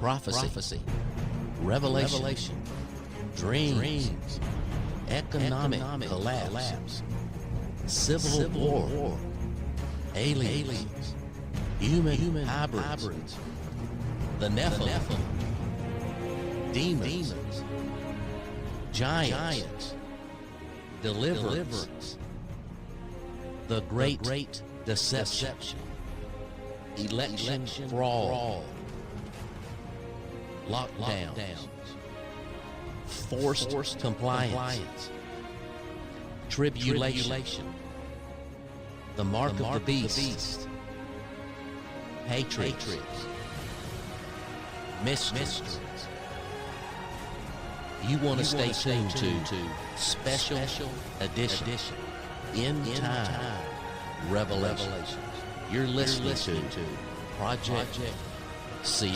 prophecy, revelation, dreams, economic collapse, civil war, aliens, human hybrids, the Nephilim, demons, giants, deliverance, the great deception, election fraud, lockdowns, forced compliance, tribulation, the mark of the beast, hatred, mysteries. You want to stay tuned to special edition, end time revelations. You're listening to Project Seer.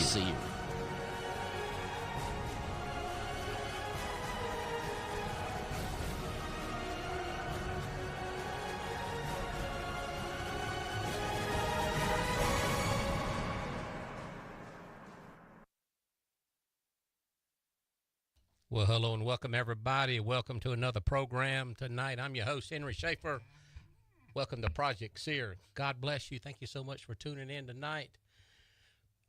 Well, hello and welcome, everybody. Welcome to another program tonight. I'm your host, Henry Schaefer. Welcome to Project Seer. God bless you. Thank you so much for tuning in tonight.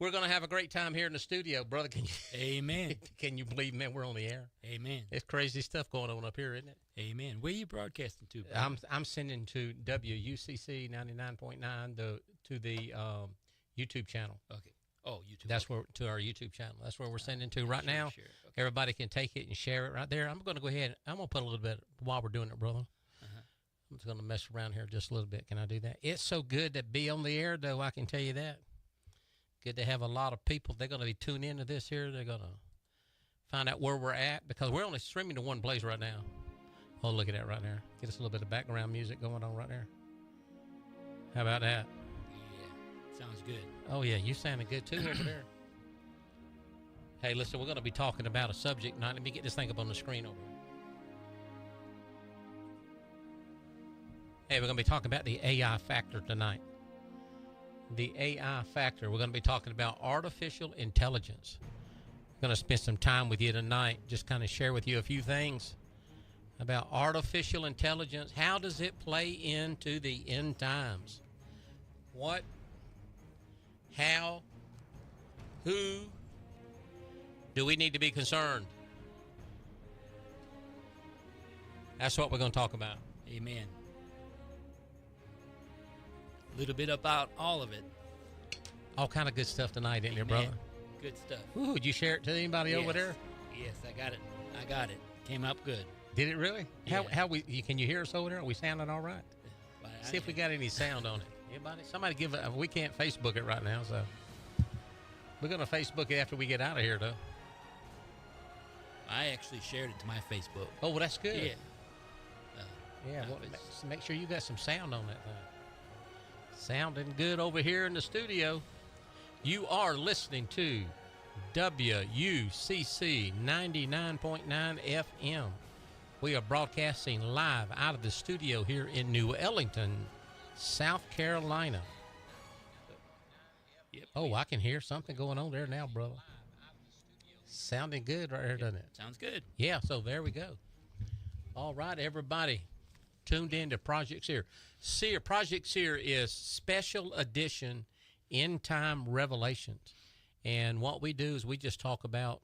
We're going to have a great time here in the studio, brother. Can you? Amen. Can you believe, man, we're on the air? Amen. It's crazy stuff going on up here, isn't it? Amen. Where are you broadcasting to, brother? I'm sending to WUCC 99.9 to the YouTube channel. Okay. Oh, YouTube. That's where, to our YouTube channel. That's where we're sending to right now. Sure. Okay. Everybody can take it and share it right there. I'm going to go ahead. I'm going to put a little bit while we're doing it, brother. I'm just going to mess around here just a little bit. Can I do that? It's so good to be on the air, though. I can tell you that. Good to have a lot of people. They're going to be tuning into this here. They're going to find out where we're at because we're only streaming to one place right now. Oh, look at that right there. Get us a little bit of background music going on right there. How about that? Yeah, sounds good. Oh, yeah, you sounded good, too, over there. Hey, listen, we're going to be talking about a subject tonight. Let me get this thing up on the screen over here. Hey, we're going to be talking about the AI factor tonight. The AI factor. We're going to be talking about artificial intelligence. I'm going to spend some time with you tonight, just kind of share with you a few things about artificial intelligence. How does it play into the end times? What? How? Who? Do we need to be concerned? That's what we're going to talk about. Amen. A little bit about all of it. All kind of good stuff tonight, isn't there, brother? Good stuff. Ooh, did you share it to anybody over there? Yes, I got it. Came up good. Did it really? Yeah. Can you hear us over there? Are we sounding all right? Well, See if we got any sound on it. Anybody? Somebody give it. We can't Facebook it right now, so we're going to Facebook it after we get out of here, though. I actually shared it to my Facebook. Oh, well, that's good. Yeah. Well, make sure you got some sound on that thing. Sounding good over here in the studio. You are listening to WUCC 99.9 FM. We are broadcasting live out of the studio here in New Ellington, South Carolina. Yep. Oh, I can hear something going on there now, brother. Sounding good right here, doesn't it? Sounds good. Yeah, so there we go. All right, everybody. Tuned in to Project Seer. Project Seer is special edition end time revelations. And what we do is we just talk about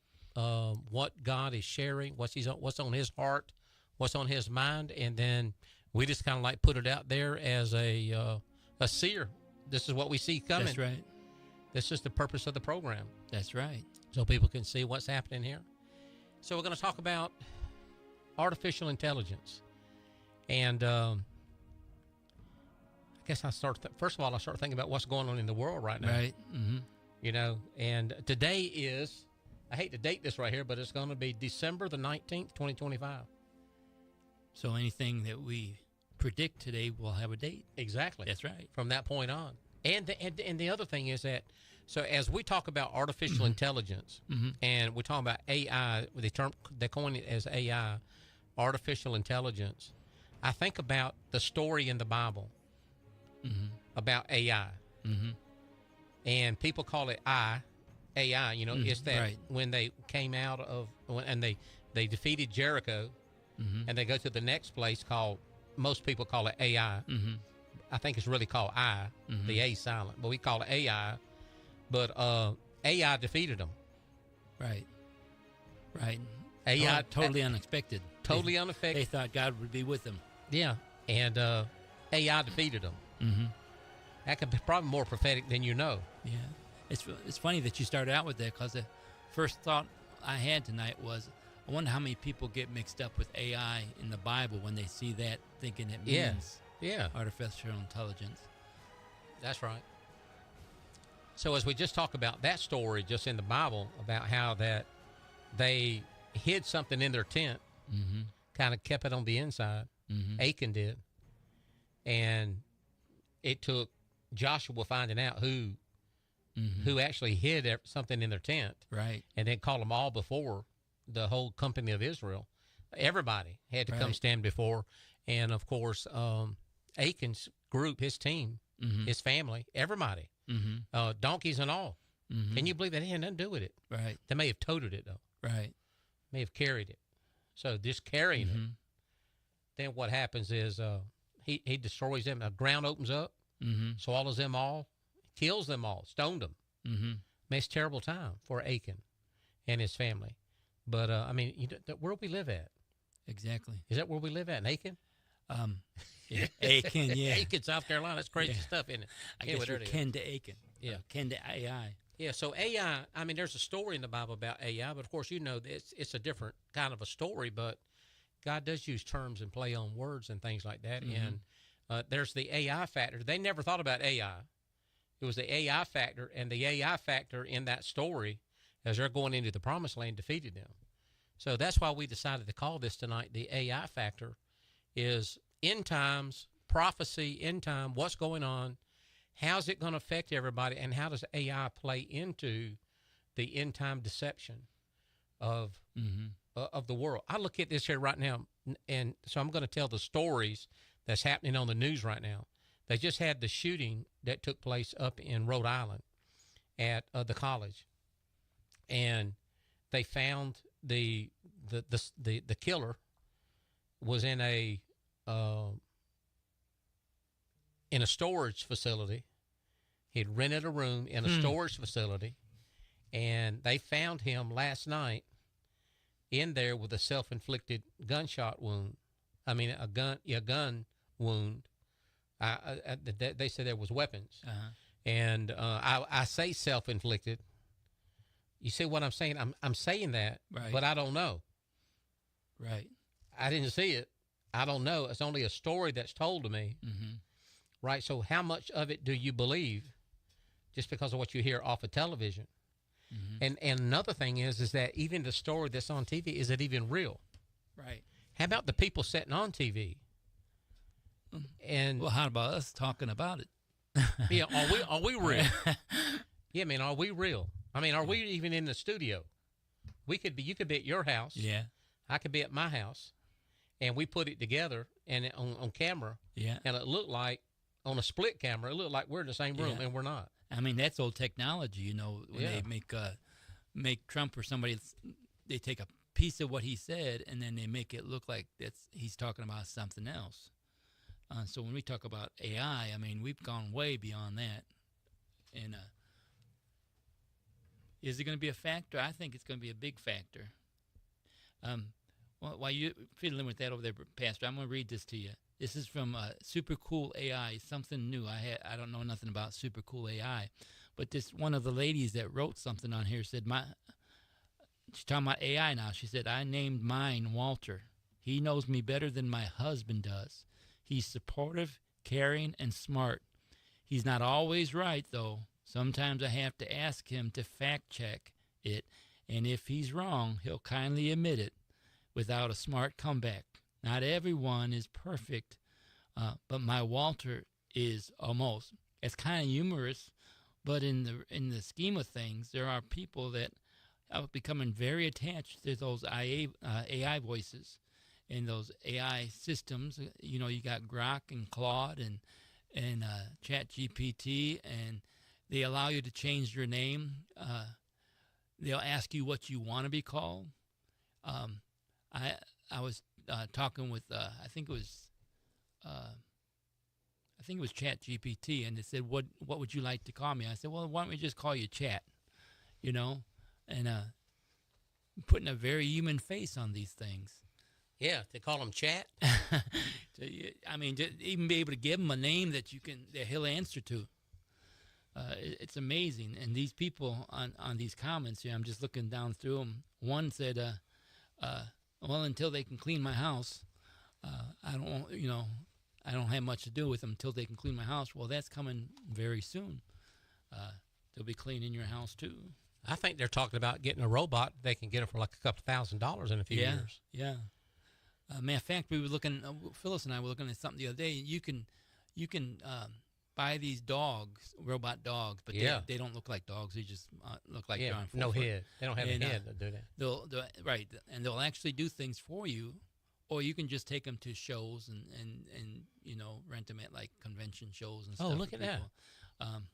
what God is sharing, what's on his heart, what's on his mind, and then we just kind of like put it out there as a seer. This is what we see coming. That's right. This is the purpose of the program. That's right. So people can see what's happening here. So we're going to talk about artificial intelligence. And I guess I start thinking about what's going on in the world right now. Right. Mm-hmm. You know, and today is, I hate to date this right here, but it's going to be December the 19th, 2025. So anything that we predict today will have a date. Exactly. That's right. From that point on. And the other thing is that, so as we talk about artificial intelligence, and we're talking about AI, they coin it as AI, artificial intelligence, I think about the story in the Bible about AI. And people call it I, AI. You know, it's that right. when they came out of and they defeated Jericho, and they go to the next place called, most people call it AI. I think it's really called I, the A silent, but we call it AI. But AI defeated them. Right. Right. AI totally unexpected. Totally They unaffected. thought God would be with them. Yeah, and AI defeated them. That could be probably more prophetic than you know. Yeah. It's funny that you started out with that, because the first thought I had tonight was, I wonder how many people get mixed up with AI in the Bible when they see that, thinking it means Yeah, artificial intelligence. that's right. So as we just talked about that story just in the Bible about how that they hid something in their tent, kind of kept it on the inside. Achan did. And it took Joshua finding out who actually hid something in their tent, Right. and then called them all before the whole company of Israel. Everybody had to come Right. stand before. And, of course, Achan's group, his team, his family, everybody, donkeys and all. Can you believe that? They had nothing to do with it. Right. They may have toted it, though. Right. May have carried it. So just carrying it. Then what happens is he destroys them. The ground opens up, swallows them all, kills them all, stoned them. Makes terrible time for Achan and his family. But, I mean, where we live at? Exactly. Is that where we live at, in Aiken? Yeah. Aiken, yeah. Aiken, South Carolina. That's crazy stuff, isn't it? I guess you're kin to Aiken. Yeah. Kin to AI. Yeah, so AI, I mean, there's a story in the Bible about AI, but of course, you know, it's a different kind of a story, but God does use terms and play on words and things like that. And there's the AI factor. They never thought about AI. It was the AI factor, and the AI factor in that story, as they're going into the promised land, defeated them. So that's why we decided to call this tonight the AI factor, is end times, prophecy, end time, what's going on, how's it going to affect everybody, and how does AI play into the end time deception of the world. I look at this here right now, and so I'm going to tell the stories that's happening on the news right now. They just had the shooting that took place up in Rhode Island at the college, and they found the killer was in a storage facility. He'd rented a room in a storage facility, and they found him last night in there with a self-inflicted gunshot wound. I mean, a gun wound. They said there was weapons, and I say self-inflicted. You see what I'm saying? I'm saying that, Right. but I don't know. Right. I didn't see it. I don't know. It's only a story that's told to me. Right? So how much of it do you believe just because of what you hear off of television? And another thing is that even the story that's on TV, is it even real? Right. How about the people sitting on TV? And Well, how about us talking about it? yeah, are we real? Yeah, I mean, are we real? I mean, are we even in the studio? You could be at your house. Yeah. I could be at my house, and we put it together and on camera. Yeah. And it looked like on a split camera, it looked like we're in the same room, Yeah. and we're not. I mean, that's old technology, you know, when Yeah. they make Trump or somebody, they take a piece of what he said and then they make it look like he's talking about something else. So when we talk about AI, I mean, we've gone way beyond that. And is it going to be a factor? I think it's going to be a big factor. Well, while you're fiddling with that over there, Pastor, I'm going to read this to you. This is from Super Cool AI, something new. I don't know nothing about Super Cool AI, but this one of the ladies that wrote something on here said, she's talking about AI now. She said, I named mine Walter. He knows me better than my husband does. He's supportive, caring, and smart. He's not always right, though. Sometimes I have to ask him to fact check it, and if he's wrong, he'll kindly admit it without a smart comeback. Not everyone is perfect, but my Walter is almost. It's kind of humorous, but in the scheme of things, there are people that are becoming very attached to those AI voices and those AI systems. You know, you got Grok and Claude and ChatGPT, and they allow you to change your name they'll ask you what you want to be called. I was talking with I think it was Chat GPT, and it said, what would you like to call me? I said, well, why don't we just call you Chat, you know, and putting a very human face on these things. Yeah, they call them Chat. So, I mean, just even be able to give him a name that he'll answer to. It's amazing. And these people on these comments here, I'm just looking down through them. One said, well, until they can clean my house, I don't have much to do with them until they can clean my house. Well, that's coming very soon. They'll be cleaning your house too. I think they're talking about getting a robot. They can get it for like a couple $1,000s in a few years. Yeah. Matter of fact, we were looking. Phyllis and I were looking at something the other day. You can buy these dogs, robot dogs, but they don't look like dogs. They just look like they're on four no foot. head. They don't have a head to do that. They'll they'll actually do things for you, or you can just take them to shows and rent them at like convention shows and stuff. Oh, look at that!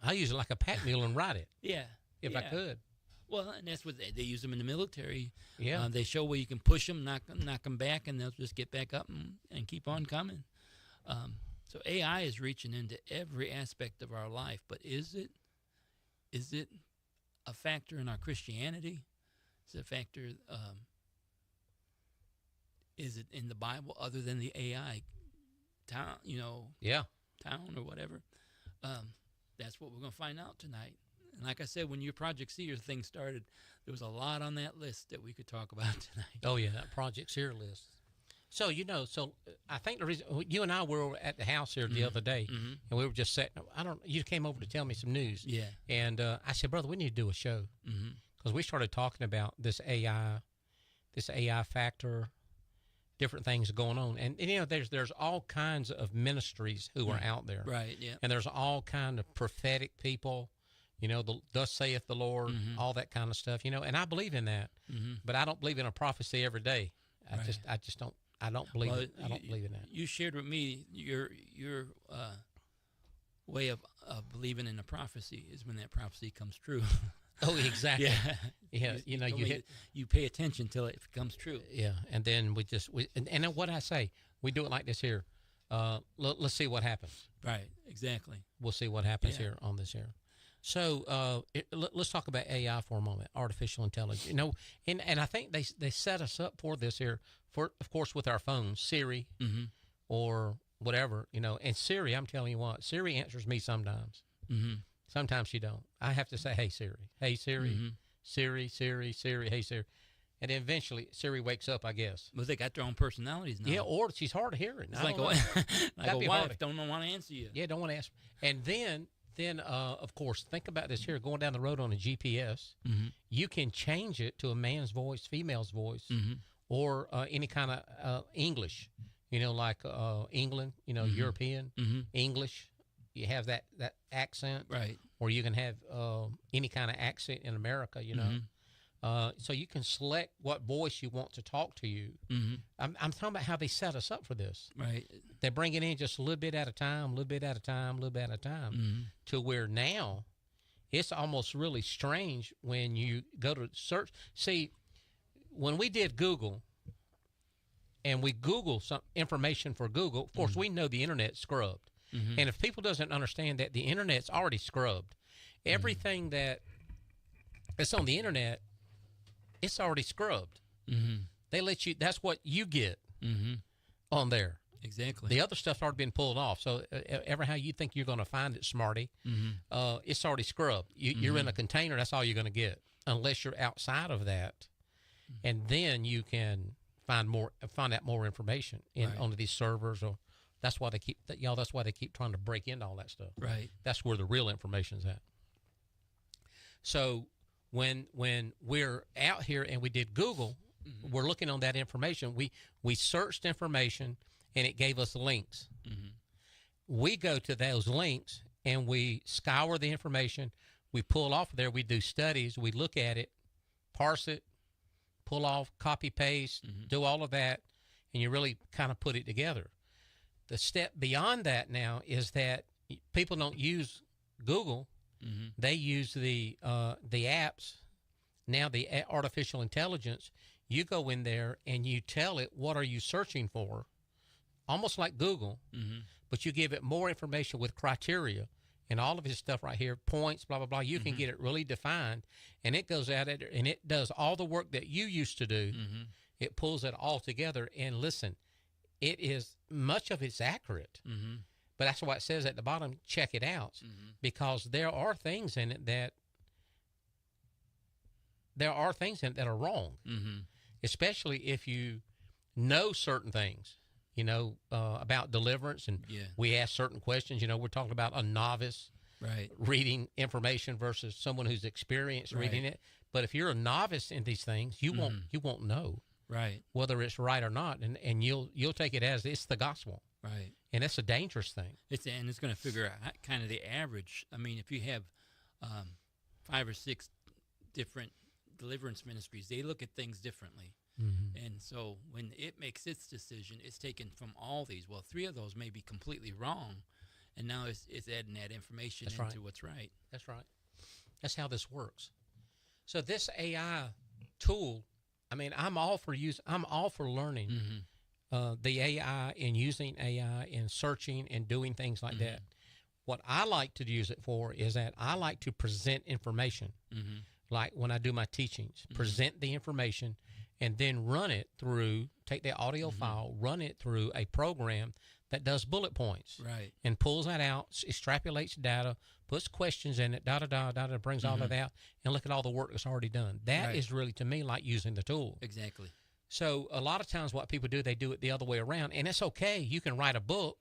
I use it like a pack mule and ride it. Yeah, if I could. Well, and that's what they use them in the military. Yeah, they show where you can push them, knock them back, and they'll just get back up and keep on coming. So AI is reaching into every aspect of our life, but is it a factor in our Christianity? Is it a factor? Is it in the Bible other than the AI town? Town or whatever. That's what we're going to find out tonight. And like I said, when your Project Seer thing started, there was a lot on that list that we could talk about tonight. Oh yeah, that Project Seer list. So I think the reason you and I were at the house here the other day, and we were just sitting. You came over to tell me some news. Yeah. And I said, brother, we need to do a show because we started talking about this AI factor, different things going on, and there's all kinds of ministries who are out there, right? Yeah. And there's all kind of prophetic people. Thus saith the Lord, all that kind of stuff, and I believe in that, but I don't believe in a prophecy every day. I just don't. I don't believe it. I don't believe in that. You shared with me your way of believing in a prophecy is when that prophecy comes true. Oh, exactly. Yeah. You pay attention till it comes true. Yeah, and then and then what I say, we do it like this here. Let's see what happens. Right. Exactly. We'll see what happens here on this here. So let's talk about AI for a moment, artificial intelligence. And I think they set us up for this here, of course, with our phones, Siri or whatever, And Siri, I'm telling you what, Siri answers me sometimes. Sometimes she don't. I have to say, hey, Siri. Hey, Siri. Siri, Siri, Siri, hey, Siri. And then eventually Siri wakes up, I guess. Well, they got their own personalities now. Yeah, or she's hard of hearing. It's like a wife don't want to answer you. Yeah, don't want to answer. And then, of course, think about this here. Going down the road on a GPS, you can change it to a man's voice, female's voice, or any kind of English, like England, European, English. You have that accent. Right. Or you can have any kind of accent in America, So you can select what voice you want to talk to you. I'm talking about how they set us up for this. Right. They bring it in just a little bit at a time, a little bit at a time, a little bit at a time, to where now it's almost really strange when you go to search. See, when we did Google and we Google some information for Google, of course, we know the internet's scrubbed. And if people doesn't understand that the internet's already scrubbed, everything that's on the internet, it's already scrubbed. They let you. That's what you get on there. Exactly. The other stuff's already been pulled off. So ever how you think you're going to find it, smarty, it's already scrubbed. You're in a container. That's all you're going to get, unless you're outside of that, and then you can find out more information onto these servers. Or that's why they keep That's why they keep trying to break into all that stuff. Right. That's where the real information's at. So when we're out here and we did Google, we're looking on that information. We searched information and it gave us links. We go to those links and we scour the information. We pull off there. We do studies. We look at it, parse it, pull off, copy, paste, do all of that, and you really kind of put it together. The step beyond that now is that people don't use Google. They use the apps now the artificial intelligence, you go in there and you tell it what are you searching for, almost like Google, but you give it more information with criteria and all of his stuff right here, points, blah, blah, blah. You can get it really defined, and it goes out and it does all the work that you used to do. It pulls it all together, and listen, it is, much of it's accurate. But that's why it says at the bottom, check it out, because there are things in it that are wrong, especially if you know certain things, about deliverance. And we ask certain questions. We're talking about a novice reading information versus someone who's experienced reading it. But if you're a novice in these things, you won't know whether it's right or not, and you'll take it as it's the gospel. Right. And that's a dangerous thing. It's going to figure out kind of the average. I mean, if you have 5 or 6 different deliverance ministries, they look at things differently. And so when it makes its decision, it's taken from all these. Well, 3 of those may be completely wrong, and now it's adding that information into what's right. That's right. That's how this works. So this AI tool, I mean, I'm all for learning the AI and using AI and searching and doing things like that. What I like to use it for is that I like to present information, like when I do my teachings, present the information and then run it through, take the audio file, run it through a program that does bullet points. Right. And pulls that out, extrapolates data, puts questions in it, brings all of that out, and look at all the work that's already done. That is really, to me, like using the tool. Exactly. So a lot of times what people do, they do it the other way around, and it's okay. You can write a book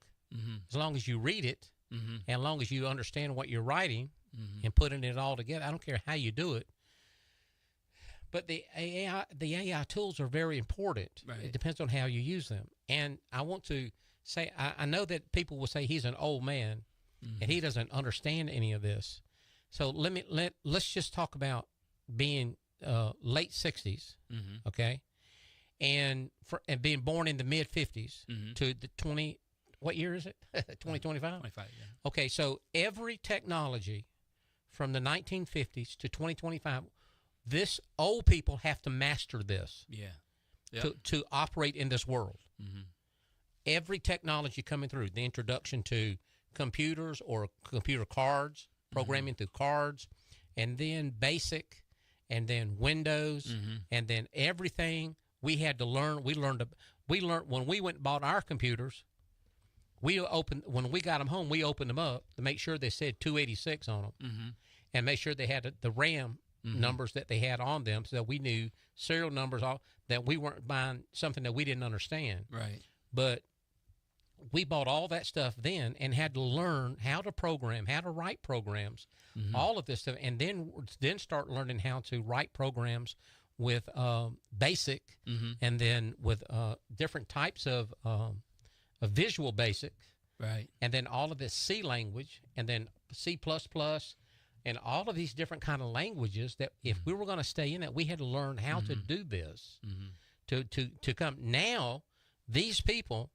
as long as you read it, and as long as you understand what you're writing and putting it all together. I don't care how you do it. But the AI tools are very important. Right. It depends on how you use them. And I want to say, I know that people will say he's an old man and he doesn't understand any of this. So let's just talk about being late 60s, okay, and being born in the mid 50s to the 20. What year is it? 2025. 25. Yeah. Okay, so every technology from the 1950s to 2025. This old people have to master this to operate in this world. Every technology coming through, the introduction to computers or computer cards, programming through cards, and then BASIC, and then Windows, and then everything we had to learn. We learned when we went and bought our computers. When we got them home, we opened them up to make sure they said 286 on them, and make sure they had the RAM numbers that they had on them, so that we knew serial numbers, all that we weren't buying something that we didn't understand. Right. But we bought all that stuff then and had to learn how to program, how to write programs, all of this stuff, and then start learning how to write programs with BASIC, and then with different types of Visual Basic, right, and then all of this C language, and then C++. And all of these different kind of languages that if we were going to stay in it, we had to learn how to do this to come. Now, these people,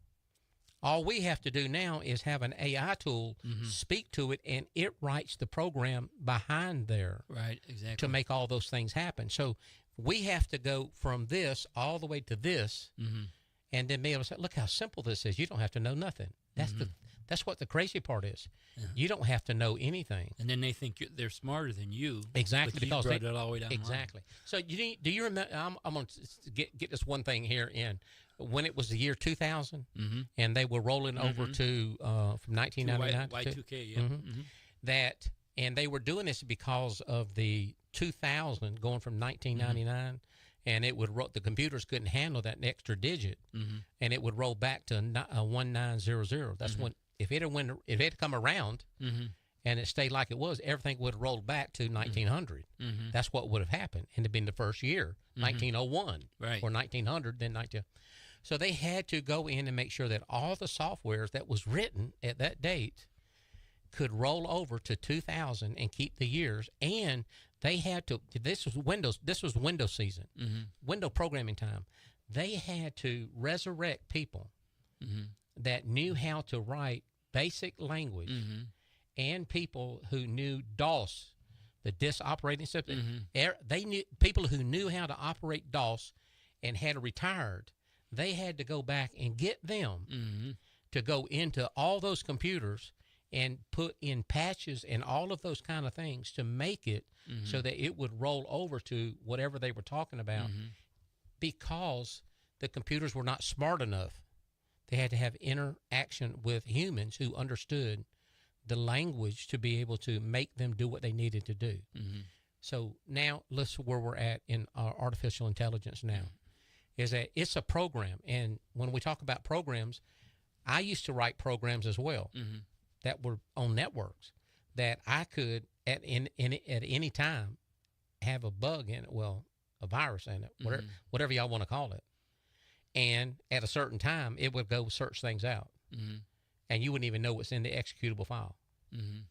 all we have to do now is have an AI tool, speak to it, and it writes the program behind there. Right, exactly. To make all those things happen. So we have to go from this all the way to this, and then be able to say, look how simple this is. You don't have to know nothing. That's what the crazy part is. You don't have to know anything. And then they think they're smarter than you. Exactly. Because you brought it all the way down. Exactly. So do you remember, I'm going to get this one thing here in, when it was the year 2000, and they were rolling over to, from 1999 to Y2K, and they were doing this because of the 2000 going from 1999, and the computers couldn't handle that extra digit, and it would roll back to 1900. That's when, if it had come around and it stayed like it was, everything would have rolled back to 1900. That's what would have happened, and it'd been the first year, 1901, or 1900, then 19. So they had to go in and make sure that all the softwares that was written at that date could roll over to 2000 and keep the years, and they had to. This was Windows season, window programming time. They had to resurrect people that knew how to write basic language, and people who knew DOS, the DIS operating system. Mm-hmm. They knew people who knew how to operate DOS and had retired. They had to go back and get them Mm-hmm. to go into all those computers and put in patches and all of those kind of things to make it Mm-hmm. so that it would roll over to whatever they were talking about, Mm-hmm. because the computers were not smart enough. They had to have interaction with humans who understood the language to be able to make them do what they needed to do. Mm-hmm. So now let's where we're at in artificial intelligence now, is that it's a program. And when we talk about programs, I used to write programs as well Mm-hmm. that were on networks that I could at any time have a bug in it, well, a virus in it, whatever y'all want to call it. And at a certain time, it would go search things out. Mm-hmm. And you wouldn't even know what's in the executable file. Mm-hmm.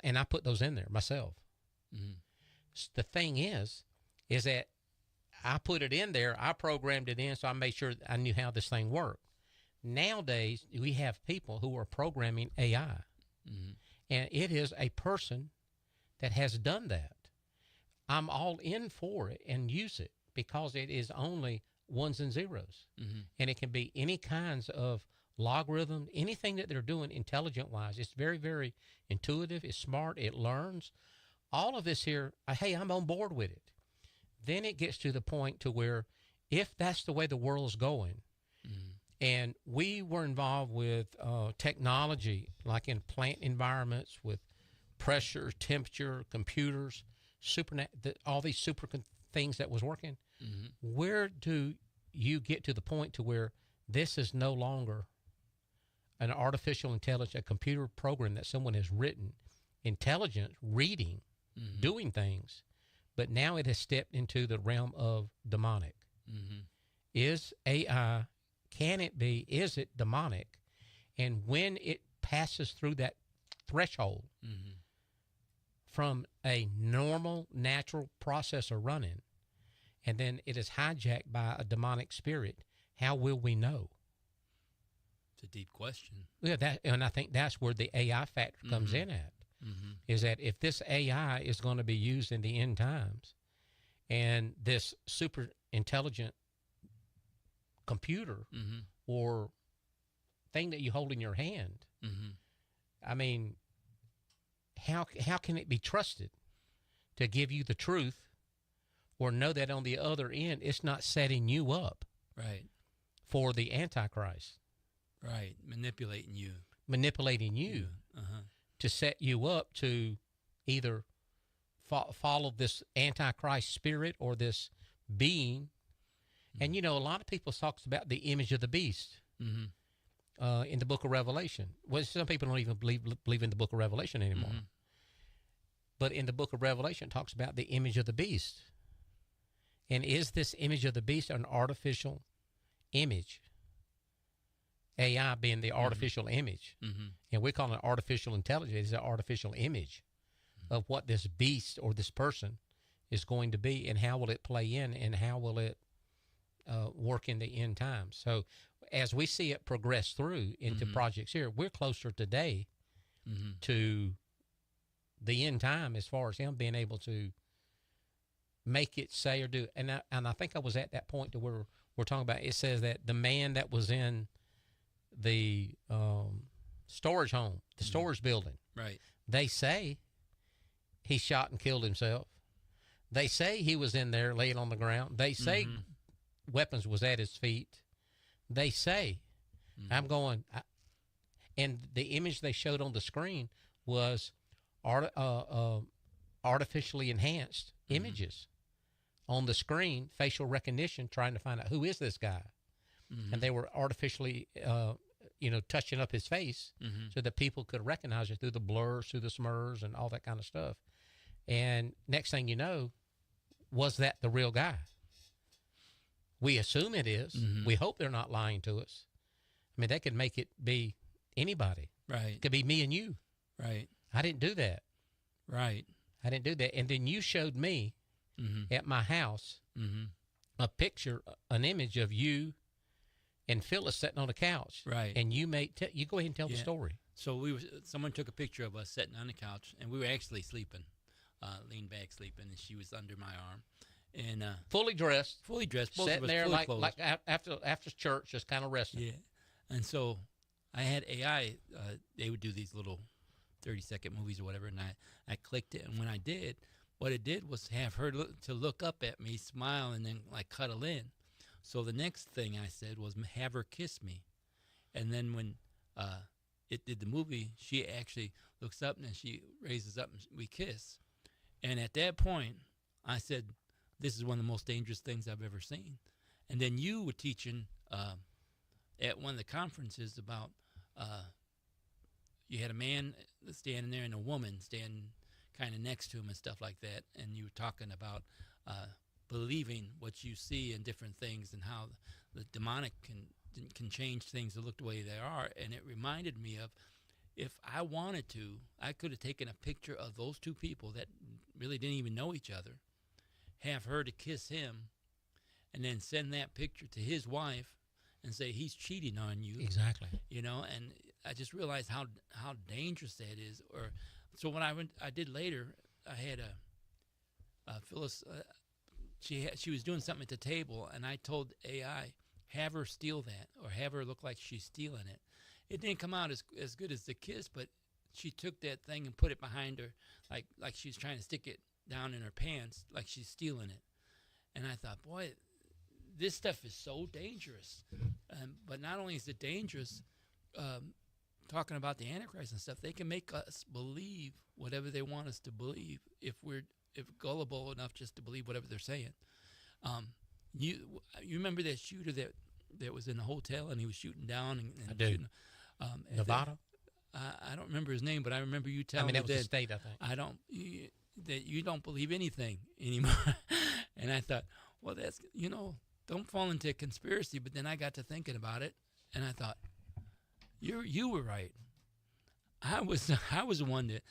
And I put those in there myself. Mm-hmm. The thing is that I put it in there, I programmed it in, so I made sure I knew how this thing worked. Nowadays, we have people who are programming AI, Mm-hmm. and it is a person that has done that. I'm all in for it and use it because it is only ones and zeros. Mm-hmm. And it can be any kinds of logarithm, anything that they're doing intelligent-wise. It's very, very intuitive. It's smart. It learns. All of this here, hey, I'm on board with it. Then it gets to the point to where if that's the way the world's going, Mm-hmm. and we were involved with technology, like in plant environments with pressure, temperature, computers, all these super things that was working, Mm-hmm. where do you get to the point to where this is no longer an artificial intelligence, a computer program that someone has written, intelligent, reading, Mm-hmm. doing things, but now it has stepped into the realm of demonic. Mm-hmm. Is AI, is it demonic? And when it passes through that threshold Mm-hmm. from a normal, natural processor running, and then it is hijacked by a demonic spirit, how will we know? It's a deep question. Yeah, and I think that's where the AI factor comes Mm-hmm. in at, Mm-hmm. is that if this AI is going to be used in the end times, and this super intelligent computer Mm-hmm. or thing that you hold in your hand, Mm-hmm. I mean, how can it be trusted to give you the truth, or know that on the other end it's not setting you up Right. for the Antichrist, Right. Manipulating you. manipulating you Uh-huh. to set you up to either follow this Antichrist spirit or this being. And, a lot of people talks about the image of the beast Mm-hmm. in the book of Revelation. Well, some people don't even believe in the book of Revelation anymore. Mm-hmm. But in the book of Revelation, it talks about the image of the beast. And is this image of the beast an artificial image? AI being the artificial image. Mm-hmm. And we call it artificial intelligence. It's an artificial image of what this beast or this person is going to be, and how will it play in, and how will it work in the end times. So as we see it progress through into projects here, we're closer today Mm-hmm. to the end time as far as him being able to make it say or do. And I think I was at that point to where we're talking about, it says that the man that was in the storage home, the storage building, Right. they say he shot and killed himself. They say he was in there laying on the ground. They say weapons was at his feet. They say, I'm going, and the image they showed on the screen was artificially enhanced images on the screen, facial recognition, trying to find out who is this guy. And they were artificially, touching up his face so that people could recognize it through the blurs, through the smurs, and all that kind of stuff. And next thing you know, was that the real guy? We assume it is. We hope they're not lying to us. I mean, they could make it be anybody. Right. It could be me and you. Right. I didn't do that. Right. I didn't do that. And then you showed me at my house a picture, an image of you and Phyllis sitting on a couch. Right. And you go ahead and tell the story. So someone took a picture of us sitting on the couch, and we were actually sleeping, leaned back sleeping, and she was under my arm, and fully dressed, both sitting of us there fully like clothed. after church, just kind of resting. Yeah, and so I had AI. They would do these little 30-second movies or whatever, and I clicked it, and when I did, what it did was have her look up at me, smile, and then like cuddle in. So the next thing I said was have her kiss me, and then when it did the movie, she actually looks up and then she raises up and we kiss. And at that point, I said, this is one of the most dangerous things I've ever seen. And then you were teaching at one of the conferences about you had a man standing there and a woman standing kind of next to him and stuff like that. And you were talking about believing what you see in different things and how the demonic can change things to look the way they are. And it reminded me of, if I wanted to, I could have taken a picture of those two people that really didn't even know each other, have her to kiss him, and then send that picture to his wife and say he's cheating on you. Exactly. You know, and I just realized how dangerous that is. Or so when I did later, I had Phyllis. She was doing something at the table, and I told AI, have her steal that, or have her look like she's stealing it. It didn't come out as good as the kiss, but she took that thing and put it behind her, like she was trying to stick it down in her pants, like she's stealing it. And I thought, boy, this stuff is so dangerous. But not only is it dangerous, talking about the Antichrist and stuff, they can make us believe whatever they want us to believe if we're gullible enough just to believe whatever they're saying. You remember that shooter that was in a hotel and he was shooting down and I do. shooting, Nevada? I don't remember his name, but I remember you telling me that was the state, I think. That you don't believe anything anymore. And I thought, well, that's, don't fall into a conspiracy. But then I got to thinking about it, and I thought, you were right. I was the one that,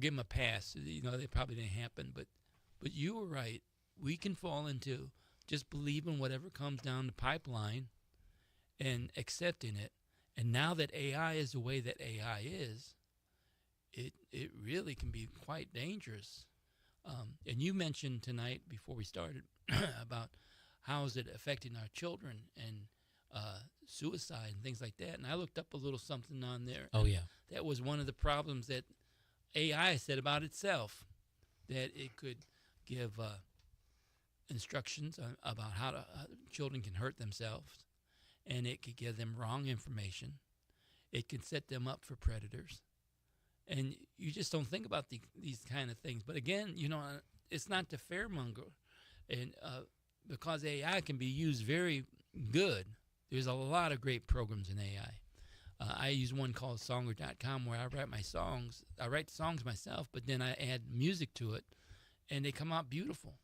give him a pass. They probably didn't happen, but you were right. We can fall into just believing whatever comes down the pipeline and accepting it. And now that AI is the way that AI is, it really can be quite dangerous. And you mentioned tonight before we started about how is it affecting our children and suicide and things like that. And I looked up a little something on there. Oh, yeah. That was one of the problems that AI said about itself, that it could give instructions about how children can hurt themselves, and it could give them wrong information. It can set them up for predators. And you just don't think about these kind of things. But again, it's not the fairmonger. And because AI can be used very good, there's a lot of great programs in AI. I use one called Songer.com where I write my songs. I write songs myself, but then I add music to it, and they come out beautiful.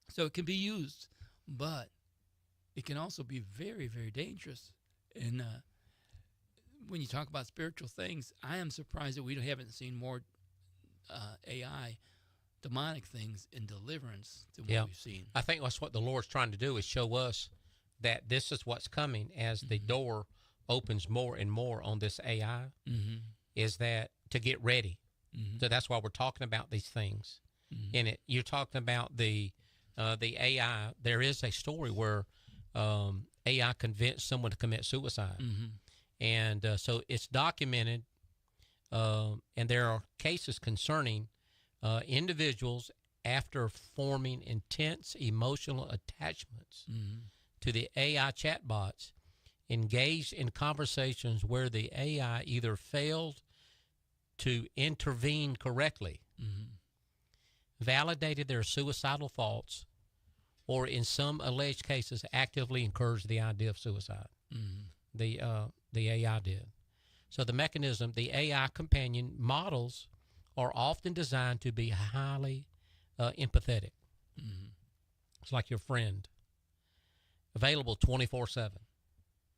So it can be used, but it can also be very, very dangerous. And when you talk about spiritual things, I am surprised that we haven't seen more AI demonic things in deliverance than what we've seen. I think that's what the Lord's trying to do, is show us that this is what's coming as the door opens more and more on this AI, is that to get ready. So that's why we're talking about these things. In it, you're talking about the AI. There is a story where AI convinced someone to commit suicide. And so it's documented, and there are cases concerning individuals after forming intense emotional attachments to the AI chatbots, engaged in conversations where the AI either failed to intervene correctly, validated their suicidal thoughts, or in some alleged cases actively encouraged the idea of suicide. The AI did. So the mechanism, the AI companion models are often designed to be highly empathetic. It's like your friend, available 24/7.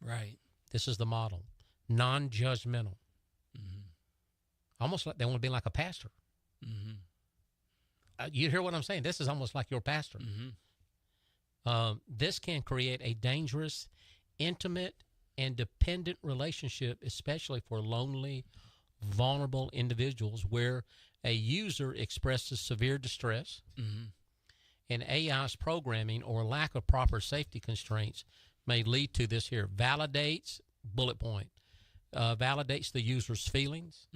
Right. This is the model. Non-judgmental. Almost like they want to be like a pastor. You hear what I'm saying? This is almost like your pastor. This can create a dangerous, intimate, and dependent relationship, especially for lonely, vulnerable individuals where a user expresses severe distress, and AI's programming or lack of proper safety constraints may lead to this here. Bullet point, validates the user's feelings,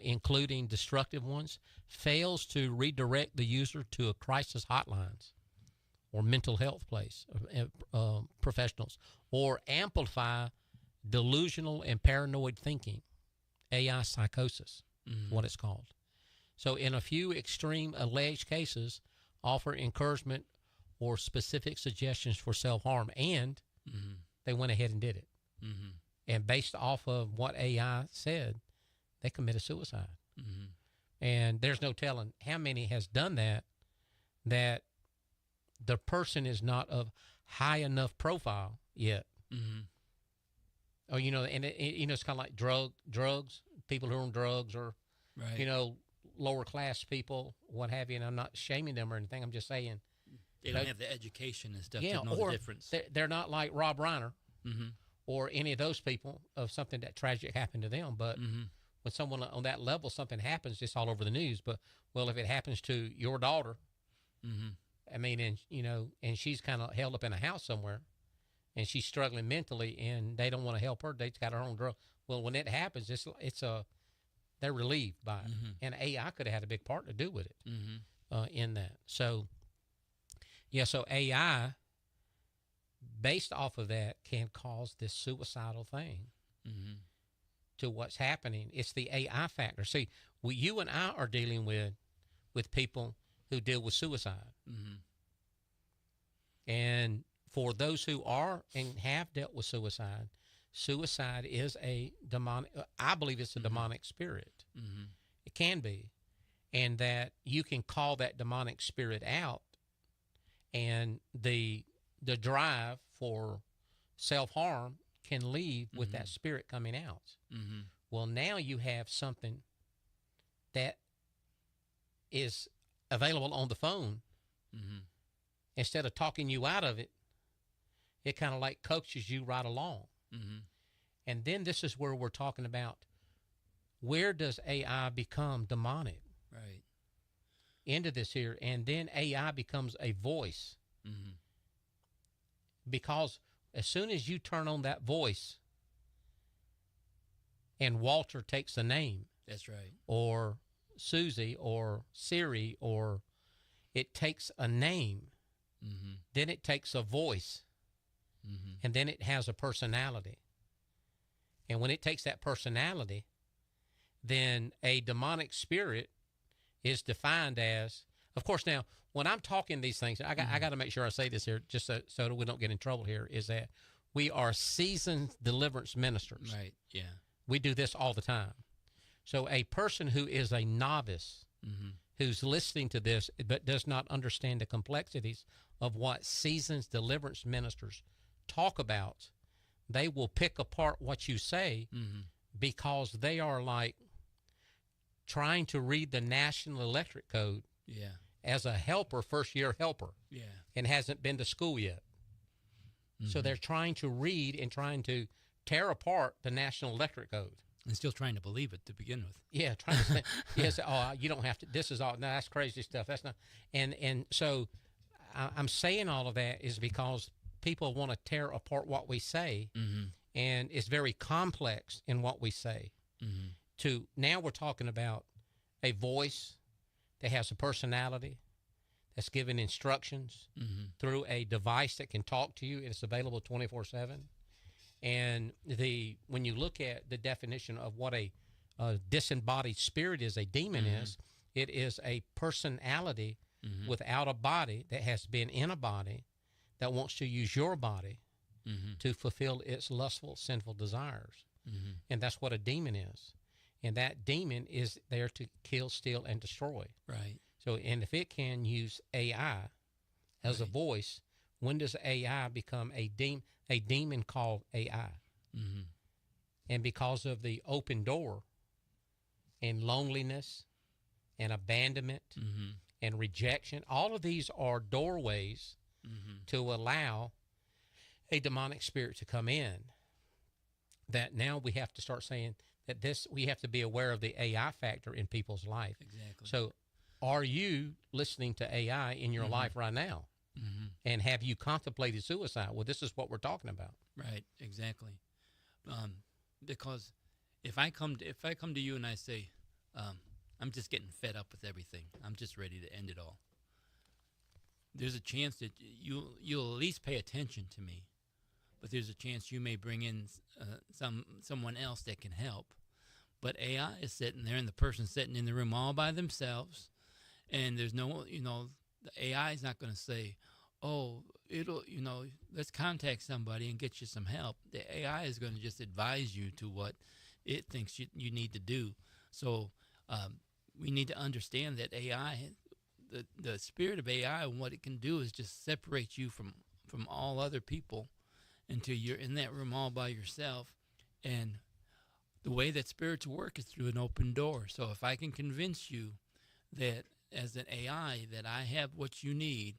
including destructive ones, fails to redirect the user to a crisis hotlines or mental health place professionals, or amplify delusional and paranoid thinking, AI psychosis, what it's called. So in a few extreme alleged cases, offer encouragement or specific suggestions for self-harm, and they went ahead and did it. And based off of what AI said, they committed suicide. And there's no telling how many has done that the person is not of high enough profile yet. Oh, you know, and it's kind of like drugs, people who are on drugs, or, you know, lower class people, what have you. And I'm not shaming them or anything. I'm just saying they don't have the education and stuff to know or the difference. They're not like Rob Reiner or any of those people of something that tragic happened to them. But when someone on that level, something happens, it's all over the news. But, well, if it happens to your daughter, I mean, and, you know, and she's kind of held up in a house somewhere, and she's struggling mentally, and they don't want to help her. They've got her own drug. Well, when it happens, they're relieved by it. And AI could have had a big part to do with it in that. So, yeah, so AI, based off of that, can cause this suicidal thing to what's happening. It's the AI factor. See, you and I are dealing with people who deal with suicide. And for those who are and have dealt with suicide, suicide is a demonic, I believe it's a demonic spirit. It can be. And that you can call that demonic spirit out, and the drive for self-harm can leave with that spirit coming out. Well, now you have something that is available on the phone. Instead of talking you out of it, it kind of like coaches you right along. And then this is where we're talking about, where does AI become demonic? Right. Into this here, and then AI becomes a voice. Because as soon as you turn on that voice and Walter takes a name. That's right. Or Susie or Siri, or it takes a name, then it takes a voice, and then it has a personality. And when it takes that personality, then a demonic spirit is defined as, of course, now, when I'm talking these things, I got to make sure I say this here, just so that we don't get in trouble here, is that we are seasoned deliverance ministers. Right, yeah. We do this all the time. So a person who is a novice, who's listening to this but does not understand the complexities of what seasoned deliverance ministers talk about, they will pick apart what you say because they are like trying to read the National Electric Code as a helper, first-year helper, and hasn't been to school yet. So they're trying to read and trying to tear apart the National Electric Code. And still trying to believe it to begin with. Yeah, trying to say, yes, you don't have to, this is all, no, that's crazy stuff. That's not, and so I'm saying all of that is because people want to tear apart what we say, and it's very complex in what we say. Now we're talking about a voice that has a personality, that's giving instructions through a device that can talk to you, and it's available 24/7. And when you look at the definition of what a disembodied spirit is, a demon is, it is a personality without a body that has been in a body that wants to use your body to fulfill its lustful, sinful desires. And that's what a demon is. And that demon is there to kill, steal, and destroy. Right. So, and if it can use AI as a voice, when does AI become a demon called AI? And because of the open door and loneliness and abandonment and rejection, all of these are doorways to allow a demonic spirit to come in. that now we have to start saying that we have to be aware of the AI factor in people's life. Exactly. So are you listening to AI in your life right now? Mm-hmm. And have you contemplated suicide? Well, this is what we're talking about. Right, exactly. Because if I come to you and I say, I'm just getting fed up with everything, I'm just ready to end it all, there's a chance that you'll at least pay attention to me, but there's a chance you may bring in someone else that can help. But AI is sitting there, and the person's sitting in the room all by themselves, and there's no, the AI is not going to say, oh, let's contact somebody and get you some help. The AI is going to just advise you to what it thinks you need to do. So we need to understand that AI, the spirit of AI and what it can do is just separate you from all other people until you're in that room all by yourself. And the way that spirits work is through an open door. So if I can convince you that as an AI that I have what you need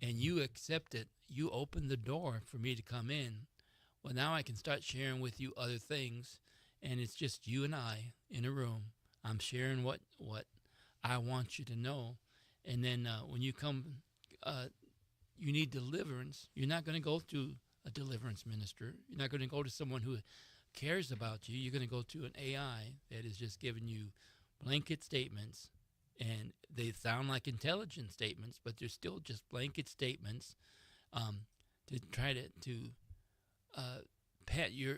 and you accept it, you open the door for me to come in. Well, now I can start sharing with you other things, and it's just you and I in a room. I'm sharing what I want you to know. And then when you come, you need deliverance. You're not going to go to a deliverance minister. You're not going to go to someone who cares about you. You're going to go to an AI that is just giving you blanket statements, and they sound like intelligent statements, but they're still just blanket statements to try to pat your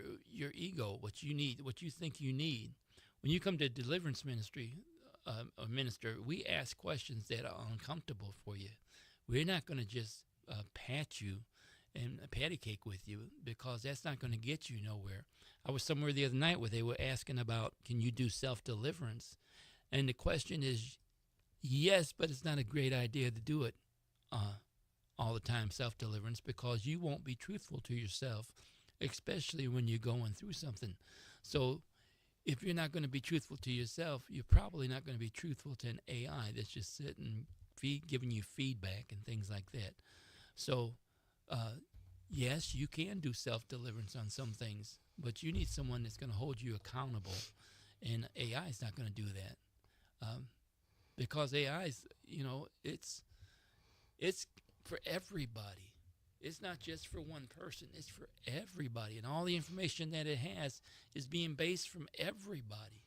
ego, what you need, what you think you need. When you come to deliverance ministry, a minister, we ask questions that are uncomfortable for you. We're not going to just pat you and patty cake with you, because that's not going to get you nowhere. I was somewhere the other night where they were asking about, can you do self-deliverance? And the question is, yes, but it's not a great idea to do it all the time, self-deliverance, because you won't be truthful to yourself, especially when you're going through something. So if you're not going to be truthful to yourself, you're probably not going to be truthful to an AI that's just sitting, giving you feedback and things like that. So yes, you can do self-deliverance on some things, but you need someone that's going to hold you accountable, and AI is not going to do that, because AI is, it's for everybody. It's not just for one person. It's for everybody, and all the information that it has is being based from everybody.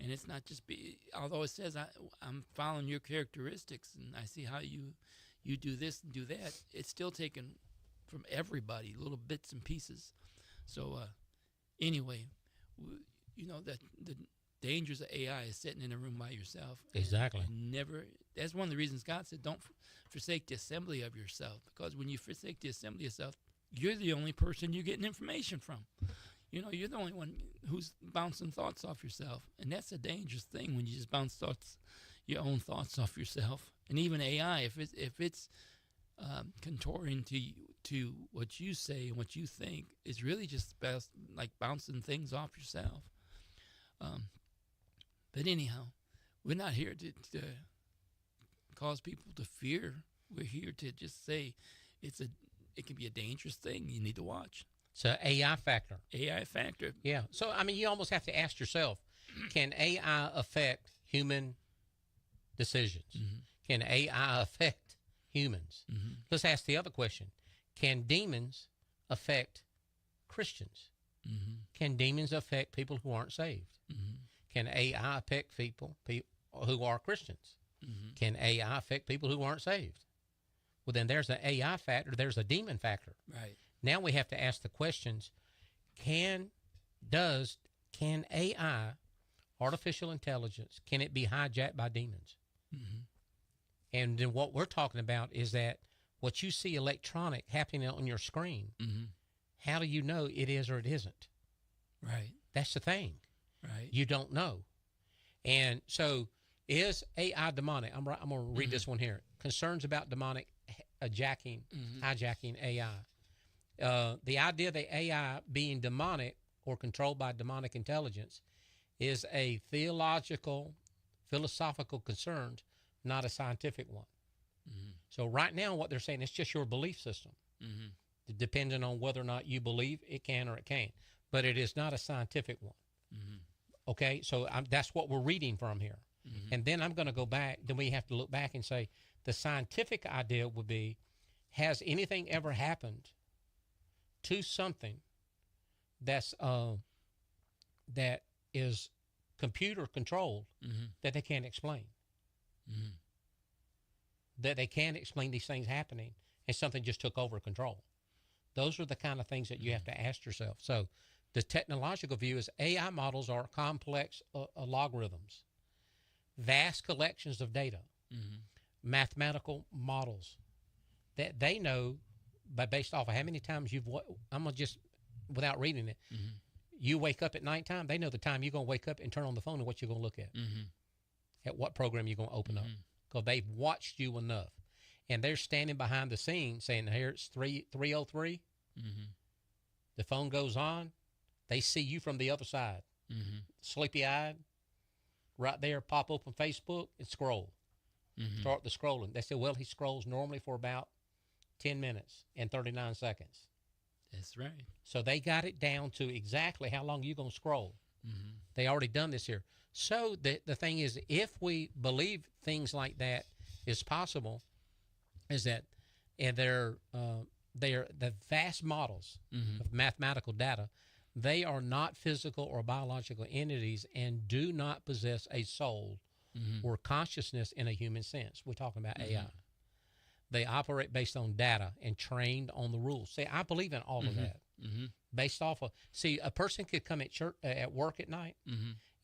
And it's not just although it says I'm following your characteristics and I see how you do this and do that, it's still taken from everybody, little bits and pieces. So anyway, that the dangers of AI is sitting in a room by yourself. Exactly. That's one of the reasons God said, don't forsake the assembly of yourself, because when you forsake the assembly of yourself, you're the only person you're getting information from. You're the only one who's bouncing thoughts off yourself, and that's a dangerous thing when you just bounce your own thoughts off yourself. And even AI, if it's contouring to what you say and what you think, is really just like bouncing things off yourself. But anyhow, we're not here to cause people to fear. We're here to just say it can be a dangerous thing you need to watch. So AI factor. AI factor. Yeah. So, you almost have to ask yourself, can AI affect human decisions? Mm-hmm. Can AI affect humans? Mm-hmm. Let's ask the other question. Can demons affect Christians? Mm-hmm. Can demons affect people who aren't saved? Mm-hmm. Can AI affect people who are Christians? Mm-hmm. Can AI affect people who aren't saved? Well, then there's an AI factor. There's a demon factor. Right. Now we have to ask the questions, can AI, artificial intelligence, can it be hijacked by demons? Mm-hmm. And then what we're talking about is that what you see electronic happening on your screen, mm-hmm. how do you know it is or it isn't? Right. That's the thing. Right. You don't know. And so is AI demonic? I'm going to read mm-hmm. this one here. Concerns about demonic mm-hmm. hijacking AI. The idea that AI being demonic or controlled by demonic intelligence is a philosophical concern, not a scientific one. Mm-hmm. So right now what they're saying, it's just your belief system, mm-hmm. depending on whether or not you believe it can or it can't. but it is not a scientific one. Okay, so that's what we're reading from here. And then I'm going to go back. Then we have to look back and say the scientific idea would be, has anything ever happened to something that is computer controlled that they can't explain? That they can't explain these things happening and something just took over control. Those are the kind of things that you have to ask yourself. So the technological view is AI models are complex logarithms, vast collections of data, mathematical models that they know based off of how many times I'm going to just, without reading it, you wake up at nighttime, they know the time you're going to wake up and turn on the phone and what you're going to look at what program you're going to open up, because they've watched you enough. And they're standing behind the scenes saying, here it's 3:03. The phone goes on. They see you from the other side, sleepy-eyed, right there, pop open Facebook and scroll. Start the scrolling. They say, well, he scrolls normally for about 10 minutes and 39 seconds. That's right. So they got it down to exactly how long you're going to scroll. They already done this here. So the thing is, if we believe things like that is possible, is that they're the vast models of mathematical data, they are not physical or biological entities and do not possess a soul or consciousness in a human sense. We're talking about AI. They operate based on data and trained on the rules. See, I believe in all of that. Based off of, see, a person could come at work at night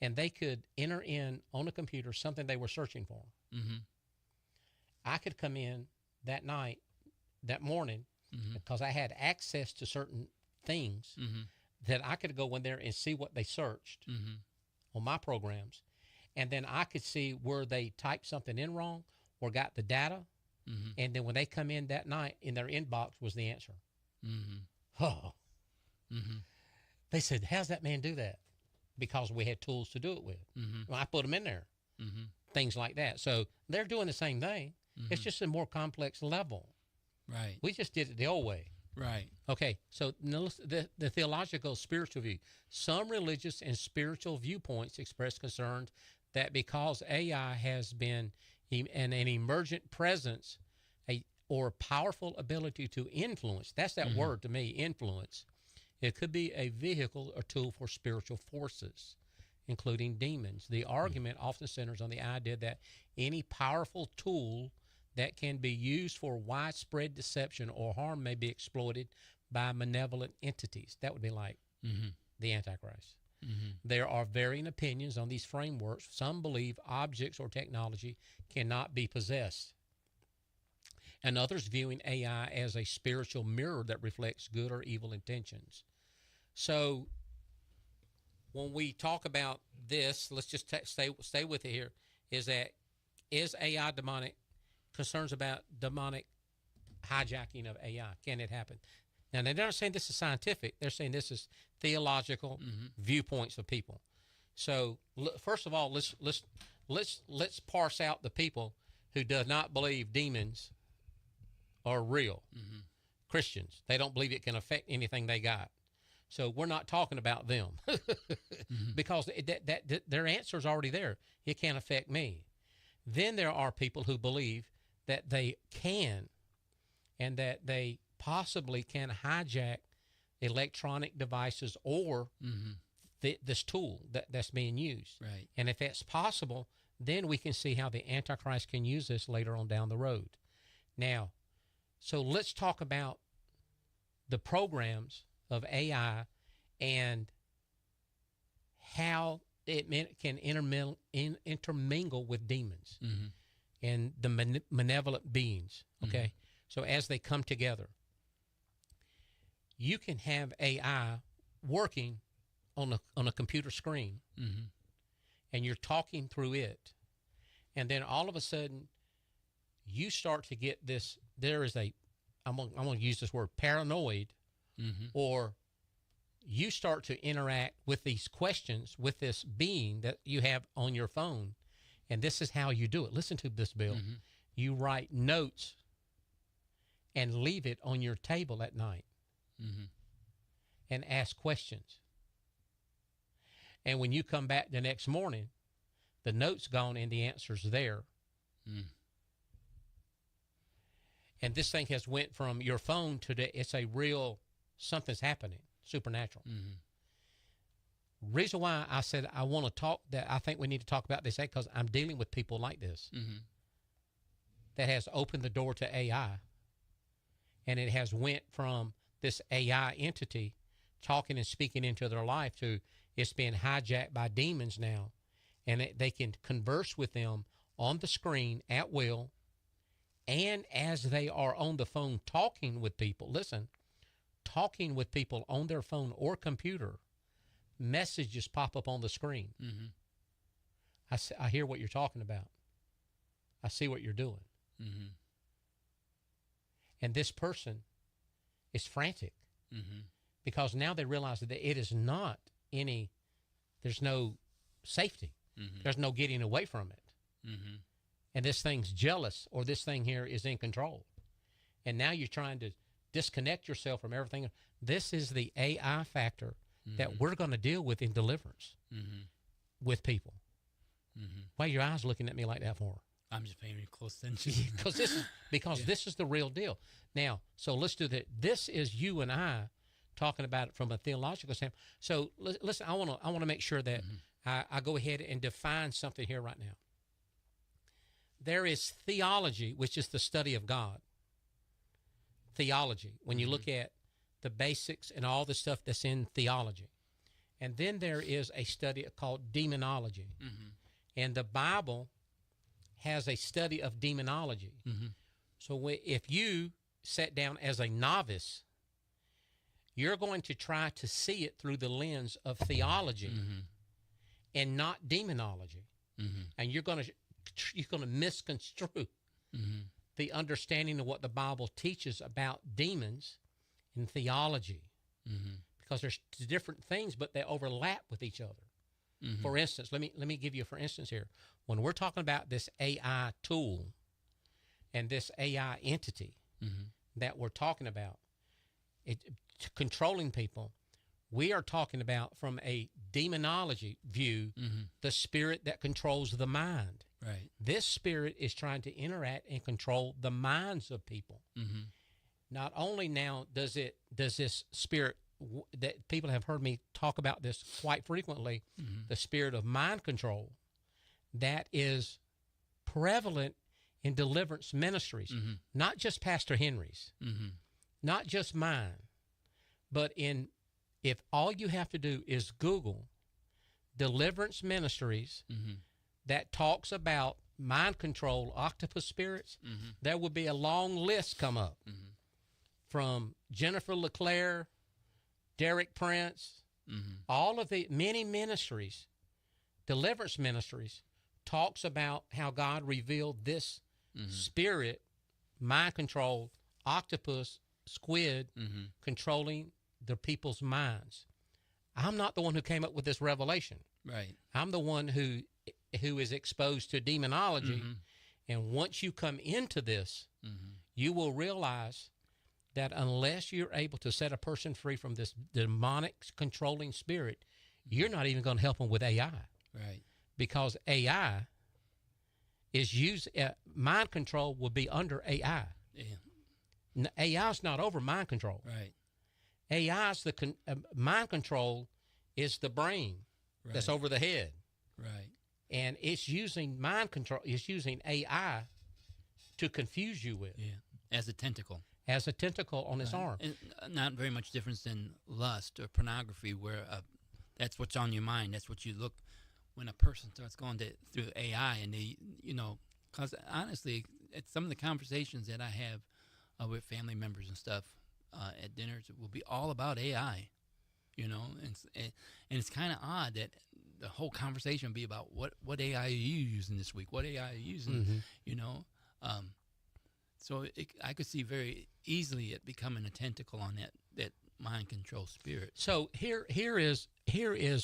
and they could enter in on a computer something they were searching for. I could come in that night, that morning, because I had access to certain things that I could go in there and see what they searched on my programs. And then I could see where they typed something in wrong or got the data. And then when they come in that night, in their inbox was the answer. Oh. They said, how's that man do that? Because we had tools to do it with. Well, I put them in there. Things like that. So they're doing the same thing. It's just a more complex level. Right. We just did it the old way. Right. Okay, so the theological spiritual view. Some religious and spiritual viewpoints express concerns that because AI has been an emergent presence, or powerful ability to influence, that's that word to me, influence, it could be a vehicle or tool for spiritual forces, including demons. The argument often centers on the idea that any powerful tool that can be used for widespread deception or harm may be exploited by malevolent entities. That would be like the Antichrist. There are varying opinions on these frameworks. Some believe objects or technology cannot be possessed, and others viewing AI as a spiritual mirror that reflects good or evil intentions. So when we talk about this, let's just stay with it here, is AI demonic? Concerns about demonic hijacking of AI. Can it happen? Now, they're not saying this is scientific. They're saying this is theological viewpoints of people. So, first of all, let's parse out the people who do not believe demons are real. Christians. They don't believe it can affect anything they got. So we're not talking about them because their answer is already there. It can't affect me. Then there are people who believe that they can, and that they possibly can hijack electronic devices or this tool that's being used. Right. And if that's possible, then we can see how the Antichrist can use this later on down the road. Now, so let's talk about the programs of AI and how it can intermingle with demons and the malevolent beings, okay? So as they come together, you can have AI working on a computer screen, and you're talking through it, and then all of a sudden, you start to get this, I'm going to use this word, paranoid, or you start to interact with these questions with this being that you have on your phone. And this is how you do it. Listen to this, Bill. You write notes and leave it on your table at night and ask questions. And when you come back the next morning, the note's gone and the answer's there. Mm. And this thing has went from your phone to it's a real, something's happening, supernatural. Mm-hmm. Reason why I said I want to talk, that I think we need to talk about this, because I'm dealing with people like this Mm-hmm. that has opened the door to AI, and it has went from this AI entity talking and speaking into their life to it's being hijacked by demons now, and they can converse with them on the screen at will, and as they are on the phone talking with people. Listen, talking with people on their phone or computer, messages pop up on the screen. Mm-hmm. I hear what you're talking about. I see what you're doing. Mm-hmm. And this person is frantic Mm-hmm. because now they realize that it is not there's no safety. Mm-hmm. There's no getting away from it. Mm-hmm. And this thing's jealous, or this thing here is in control. And now you're trying to disconnect yourself from everything. This is the AI factor that we're going to deal with in deliverance with people. Mm-hmm. Why are your eyes looking at me like that for? I'm just paying close attention. because this is the real deal. Now, so let's do that. This is you and I talking about it from a theological standpoint. So listen, I want to make sure that I go ahead and define something here right now. There is theology, which is the study of God. Theology, when you look at the basics and all the stuff that's in theology. And then there is a study called demonology. Mm-hmm. And the Bible has a study of demonology. Mm-hmm. So if you sat down as a novice, you're going to try to see it through the lens of theology and not demonology. Mm-hmm. And you're going to misconstrue the understanding of what the Bible teaches about demons in theology, because there's different things, but they overlap with each other. For instance, let me give you for instance here. When we're talking about this AI tool and this AI entity that we're talking about, controlling people, we are talking about from a demonology view, the spirit that controls the mind. Right. This spirit is trying to interact and control the minds of people. Not only now does this spirit that people have heard me talk about this quite frequently, the spirit of mind control, that is prevalent in deliverance ministries, not just Pastor Henry's, not just mine, but if all you have to do is Google deliverance ministries that talks about mind control, octopus spirits, there will be a long list come up from Jennifer LeClaire, Derek Prince, all of the many ministries, deliverance ministries, talks about how God revealed this spirit, mind control, octopus, squid, controlling the people's minds. I'm not the one who came up with this revelation. Right. I'm the one who is exposed to demonology. And once you come into this, you will realize that unless you're able to set a person free from this demonic controlling spirit, you're not even going to help them with AI. Right. Because AI is used, mind control will be under AI. Yeah. AI is not over mind control. Right. AI's mind control is the brain that's over the head. Right. And it's using mind control, it's using AI to confuse you with. Yeah. As a tentacle. As a tentacle on its arm. And not very much difference than lust or pornography, where that's what's on your mind. That's what you look when a person starts going through AI, and they, because honestly, at some of the conversations that I have with family members and stuff at dinners, it will be all about AI, and it's kind of odd that the whole conversation will be about what AI are you using this week? What AI are you using? So I could see very easily it becoming a tentacle on that mind control spirit. So here is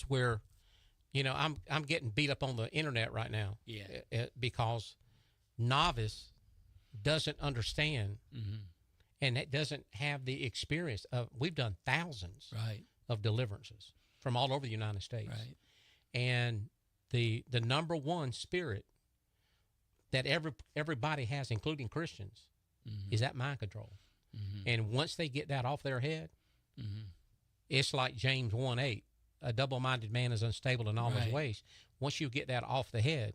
where, I'm getting beat up on the internet right now. Yeah. Because novice doesn't understand, and it doesn't have the experience of. We've done thousands Right. of deliverances from all over the United States. Right. And the number one spirit that everybody has, including Christians, is that mind control. And once they get that off their head, it's like James 1:8, a double-minded man is unstable in all his ways. Once you get that off the head,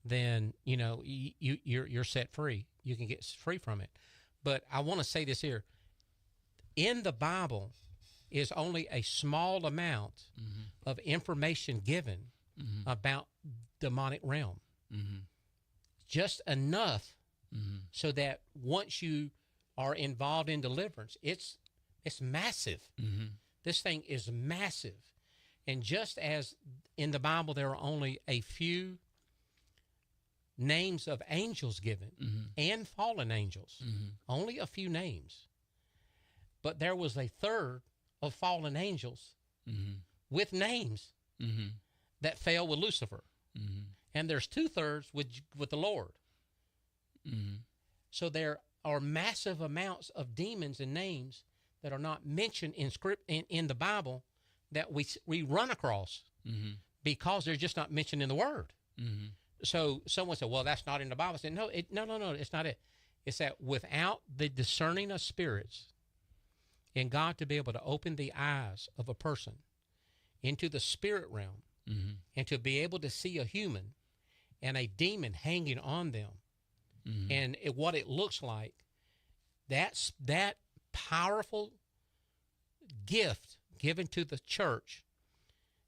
then you're set free. You can get free from it. But I want to say this here: in the Bible is only a small amount of information given about demonic realm. Just enough so that once you are involved in deliverance, it's massive. This thing is massive. And just as in the Bible there are only a few names of angels given and fallen angels, only a few names, but there was a third of fallen angels with names that fell with Lucifer. And there's 2/3 with the Lord. So there are massive amounts of demons and names that are not mentioned in the Bible that we run across because they're just not mentioned in the Word. So someone said, well, that's not in the Bible. I said, no, it's not it. It's that without the discerning of spirits and God to be able to open the eyes of a person into the spirit realm and to be able to see a human and a demon hanging on them and what it looks like, that powerful gift given to the church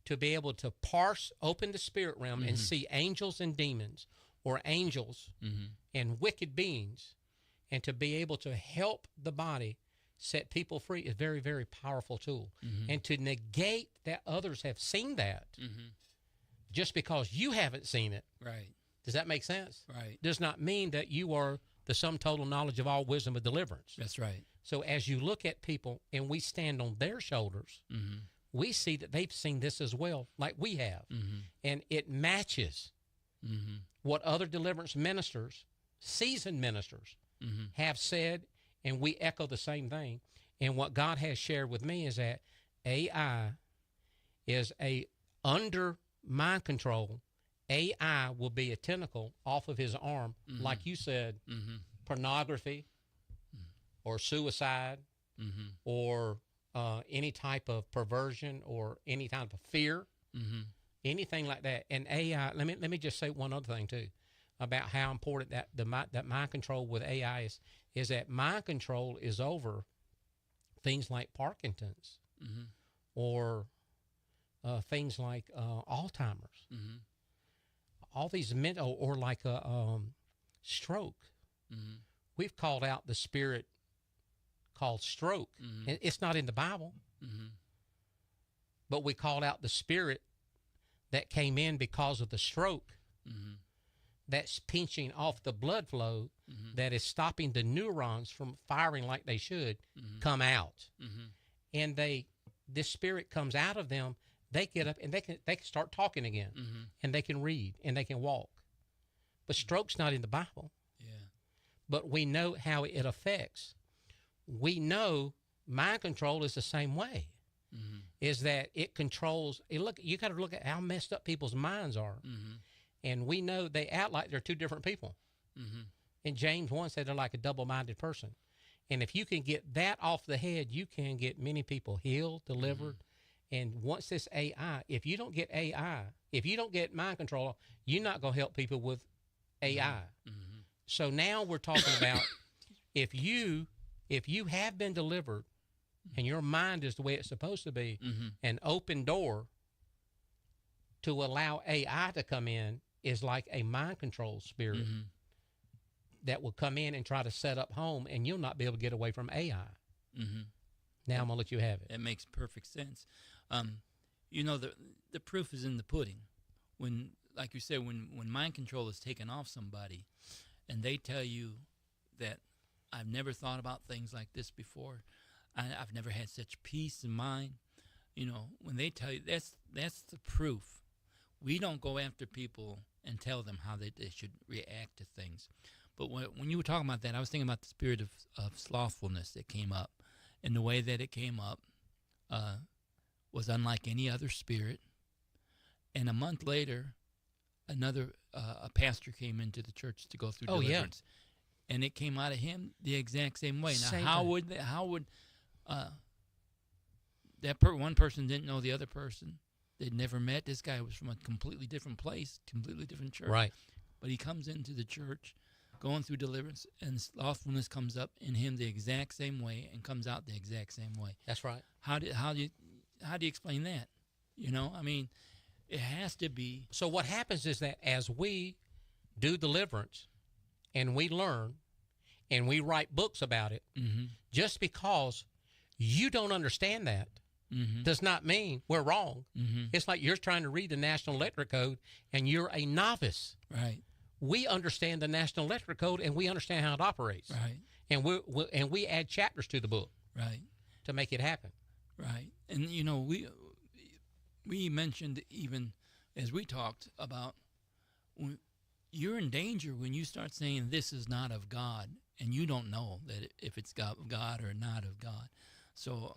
to be able to open the spirit realm and see angels and demons, or angels and wicked beings, and to be able to help the body set people free is a very, very powerful tool. And to negate that others have seen that just because you haven't seen it. Right. Does that make sense? Right. Does not mean that you are the sum total knowledge of all wisdom of deliverance. That's right. So as you look at people and we stand on their shoulders, we see that they've seen this as well, like we have. And it matches what other deliverance ministers, seasoned ministers, have said, and we echo the same thing. And what God has shared with me is that AI is under mind control. AI will be a tentacle off of his arm, like you said, pornography or suicide or any type of perversion or any type of fear, anything like that. And AI, let me just say one other thing too about how important that mind control with AI is that mind control is over things like Parkinson's or things like Alzheimer's. All these mental, or like a stroke. We've called out the spirit called stroke. It's not in the Bible. But we called out the spirit that came in because of the stroke that's pinching off the blood flow that is stopping the neurons from firing like they should come out. And this spirit comes out of them. They get up and they can start talking again, and they can read and they can walk. But stroke's not in the Bible. Yeah. But we know how it affects. We know mind control is the same way. Is that it controls? You got to look at how messed up people's minds are, and we know they act like they're two different people. And James 1 said they're like a double-minded person. And if you can get that off the head, you can get many people healed, delivered. And once this AI, if you don't get AI, if you don't get mind control, you're not going to help people with AI. So now we're talking about if you have been delivered and your mind is the way it's supposed to be, an open door to allow AI to come in is like a mind control spirit that will come in and try to set up home, and you'll not be able to get away from AI. Now I'm going to let you have it. That makes perfect sense. The proof is in the pudding. When, like you said, when mind control is taken off somebody and they tell you that I've never thought about things like this before, I've never had such peace in mind, when they tell you, that's the proof. We don't go after people and tell them how they should react to things. But when you were talking about that, I was thinking about the spirit of slothfulness that came up. And the way that it came up was unlike any other spirit. And a month later, another a pastor came into the church to go through Oh, yeah. deliverance, and it came out of him the exact same way. Now, Same how thing. would one person didn't know the other person? They'd never met. This guy was from a completely different place, completely different church. Right. But he comes into the church, going through deliverance, and slothfulness comes up in him the exact same way and comes out the exact same way. That's right. How do you explain that? You know, I mean, it has to be. So what happens is that as we do deliverance and we learn and we write books about it, just because you don't understand that does not mean we're wrong. It's like you're trying to read the National Electric Code and you're a novice. Right. We understand the National Electric Code and we understand how it operates. Right. And we add chapters to the book. Right. To make it happen. Right. And you know, we mentioned, even as we talked about, you're in danger when you start saying this is not of God, and you don't know that if it's God or not of God. So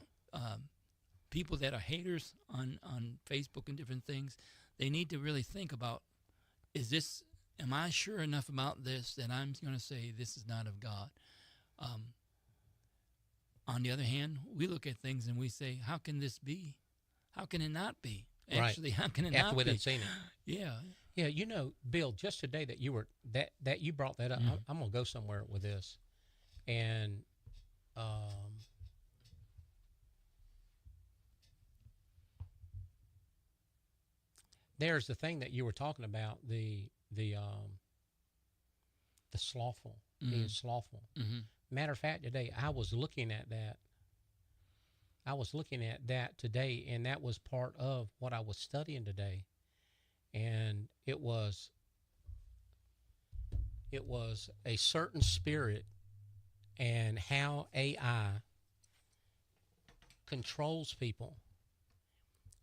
people that are haters on Facebook and different things, they need to really think about, am I sure enough about this that I'm going to say this is not of God? On the other hand, we look at things and we say, how can this be? How can it not be? Actually, right. How can it After not we be? done seen it. Yeah. Yeah, you know, Bill, just today that you were that you brought that up, I'm gonna go somewhere with this. And there's the thing that you were talking about, the slothful, being slothful. Matter of fact, today I was looking at that. Today, and that was part of what I was studying today. And it was a certain spirit and how AI controls people.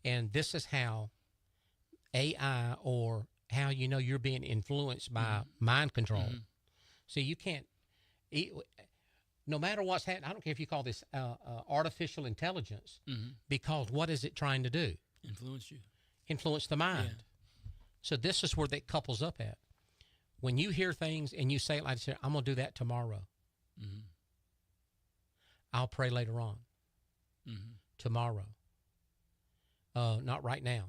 And this is how AI, or how you know you're being influenced by mind control. So you can't, no matter what's happening, I don't care if you call this artificial intelligence, because what is it trying to do? Influence you. Influence the mind. Yeah. So this is where that couples up at. When you hear things and you say it like this, I'm going to do that tomorrow. I'll pray later on. Tomorrow. Not right now.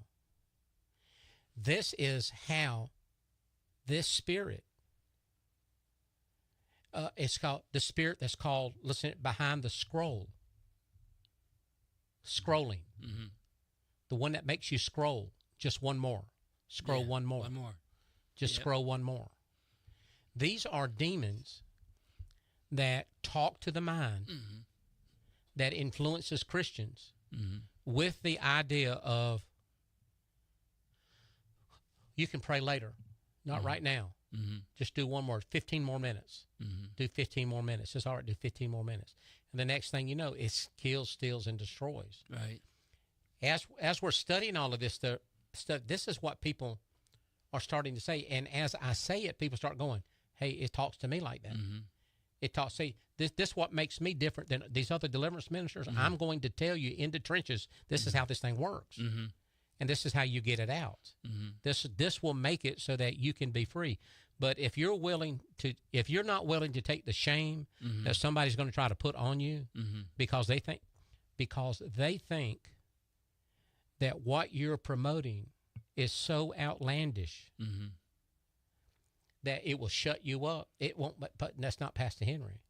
This is how this spirit, it's called the spirit that's called, listen, behind the scroll. Scrolling. The one that makes you scroll. Just one more. Scroll one more. One more. Just scroll one more. These are demons that talk to the mind, that influences Christians with the idea of, you can pray later, not right now. Just do one more, 15 more minutes. Do 15 more minutes. It's all right, do 15 more minutes. And the next thing you know, it kills, steals, and destroys. Right. As we're studying all of this stuff, this is what people are starting to say. And as I say it, people start going, hey, it talks to me like that. It talks, see, this what makes me different than these other deliverance ministers. I'm going to tell you in the trenches, this is how this thing works. And this is how you get it out. This will make it so that you can be free. But if you're not willing to take the shame that somebody's going to try to put on you, because they think that what you're promoting is so outlandish that it will shut you up. It won't. But that's not Pastor Henry.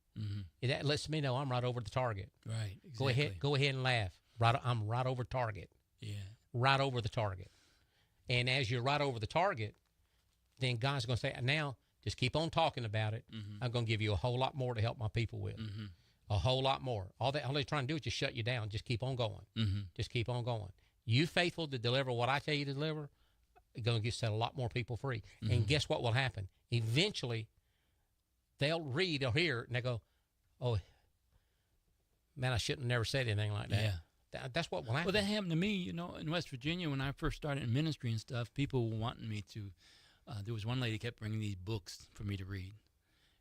That lets me know I'm right over the target. Right. Exactly. Go ahead and laugh. I'm right over target. Yeah. Right over the target. And as you're right over the target, then God's going to say, now just keep on talking about it. I'm going to give you a whole lot more to help my people with. A whole lot more. All they're trying to do is just shut you down. Just keep on going. Just keep on going. You faithful to deliver what I tell you to deliver, you're going to set a lot more people free. And guess what will happen? Eventually, they'll read or hear, and they go, oh, man, I shouldn't have never said anything like that. Yeah. That's what will happen. Well, that happened to me, you know, in West Virginia when I first started in ministry and stuff. People were wanting me to, there was one lady kept bringing these books for me to read.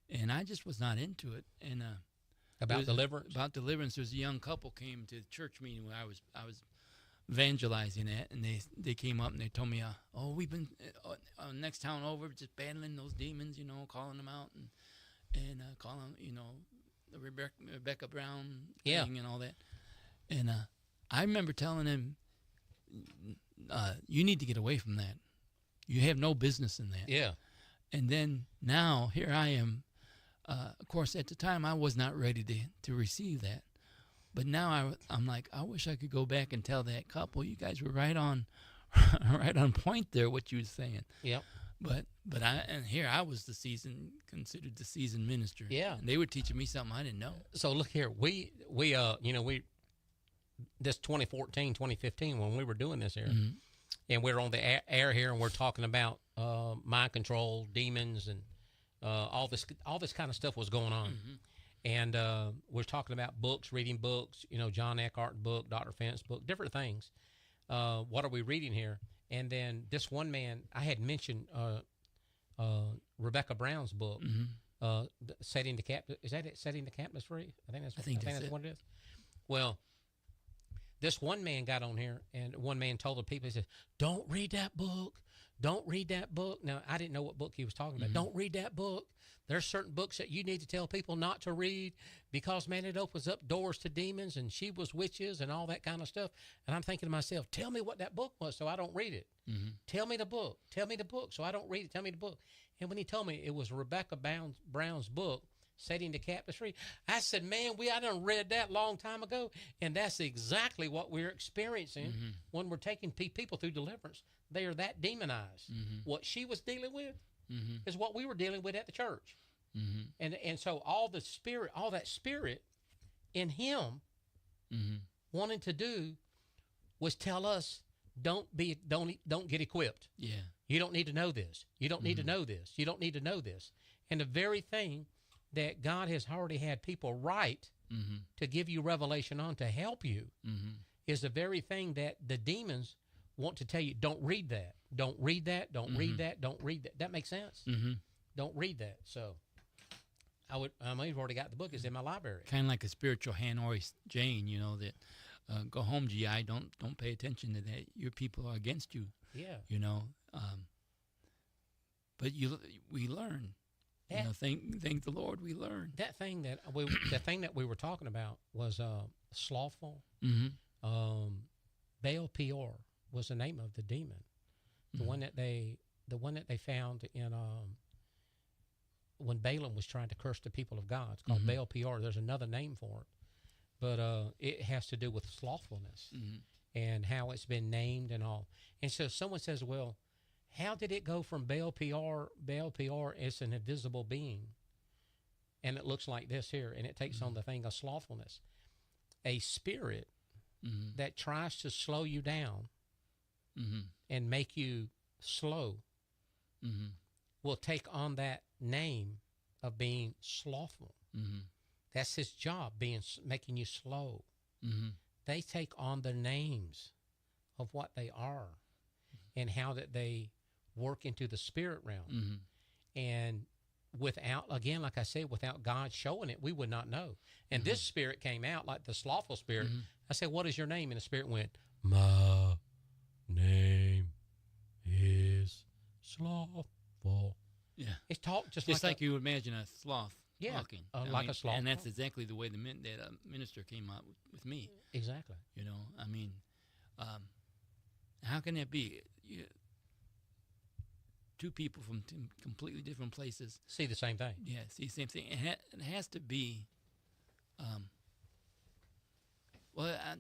And I just was not into it. And about deliverance? About deliverance. There was a young couple came to the church meeting where I was evangelizing that, and they came up and they told me, oh, we've been next town over just battling those demons, calling them out and calling, the Rebecca Brown thing and all that. And I remember telling him, you need to get away from that. You have no business in that. Yeah. And then now here I am. Of course, at the time I was not ready to receive that. But now I'm like, I wish I could go back and tell that couple, you guys were right on point there, what you were saying. Yep. But here I was considered the seasoned minister. Yeah. And they were teaching me something I didn't know. So look here, we this 2014, 2015 when we were doing this here, Mm-hmm. and we're on the air here, and we're talking about mind control, demons, and all this kind of stuff was going on. Mm-hmm. And we're talking about books, reading books, John Eckhart book, Dr. Fent's book, different things. What are we reading here? And then this one man, I had mentioned Rebecca Brown's book, Mm-hmm. Setting the Captive. Is that it? Setting the Captives Free? I think that's what it is. Well, this one man got on here, and one man told the people, he said, don't read that book. Don't read that book. Now, I didn't know what book he was talking about. Mm-hmm. Don't read that book. There's certain books that you need to tell people not to read because, man, it opens up doors to demons, and she was witches and all that kind of stuff. And I'm thinking to myself, tell me what that book was so I don't read it. Mm-hmm. Tell me the book. Tell me the book so I don't read it. Tell me the book. And when he told me it was Rebecca Brown's book, Setting the Captives Free, I said, man, I done read that long time ago, and that's exactly what we're experiencing Mm-hmm. when we're taking people through deliverance. They are that demonized. Mm-hmm. What she was dealing with Mm-hmm. is what we were dealing with at the church. Mm-hmm. And so all that spirit in him Mm-hmm. wanting to do was tell us, don't get equipped. Yeah. You don't need to know this. You don't need to Mm-hmm. know this. You don't need to know this. And the very thing that God has already had people write Mm-hmm. to give you revelation on to help you Mm-hmm. is the very thing that the demons want to tell you, don't read that. Don't read that. Don't read that. Don't read that. That makes sense? Mm-hmm. Don't read that. So I've already got the book. It's in my library. Kind of like a spiritual Hanoi Jane, that go home, GI. Don't pay attention to that. Your people are against you. Yeah. But we learn. Thank the Lord, we learn. That thing that we were talking about was slothful. Mm-hmm. Baal Peor was the name of the demon. The one that they found in when Balaam was trying to curse the people of God. It's called Baal Peor. There's another name for it, but it has to do with slothfulness and how it's been named and all. And so someone says, well, how did it go from Baal Peor? Baal Peor is an invisible being, and it looks like this here, and it takes on the thing of slothfulness, a spirit that tries to slow you down and make you slow will take on that name of being slothful. That's his job, making you slow. They take on the names of what they are and how that they work into the spirit realm. And without, again, like I said, without God showing it, we would not know. And this spirit came out like the slothful spirit. I said, what is your name? And the spirit went, my name is slothful. Yeah. It's talk just like you would imagine a sloth talking. Like a sloth. And that's exactly the way that minister came out with me. Exactly. How can that be? Two people from completely different places see the same thing. Yeah, see the same thing. It has to be.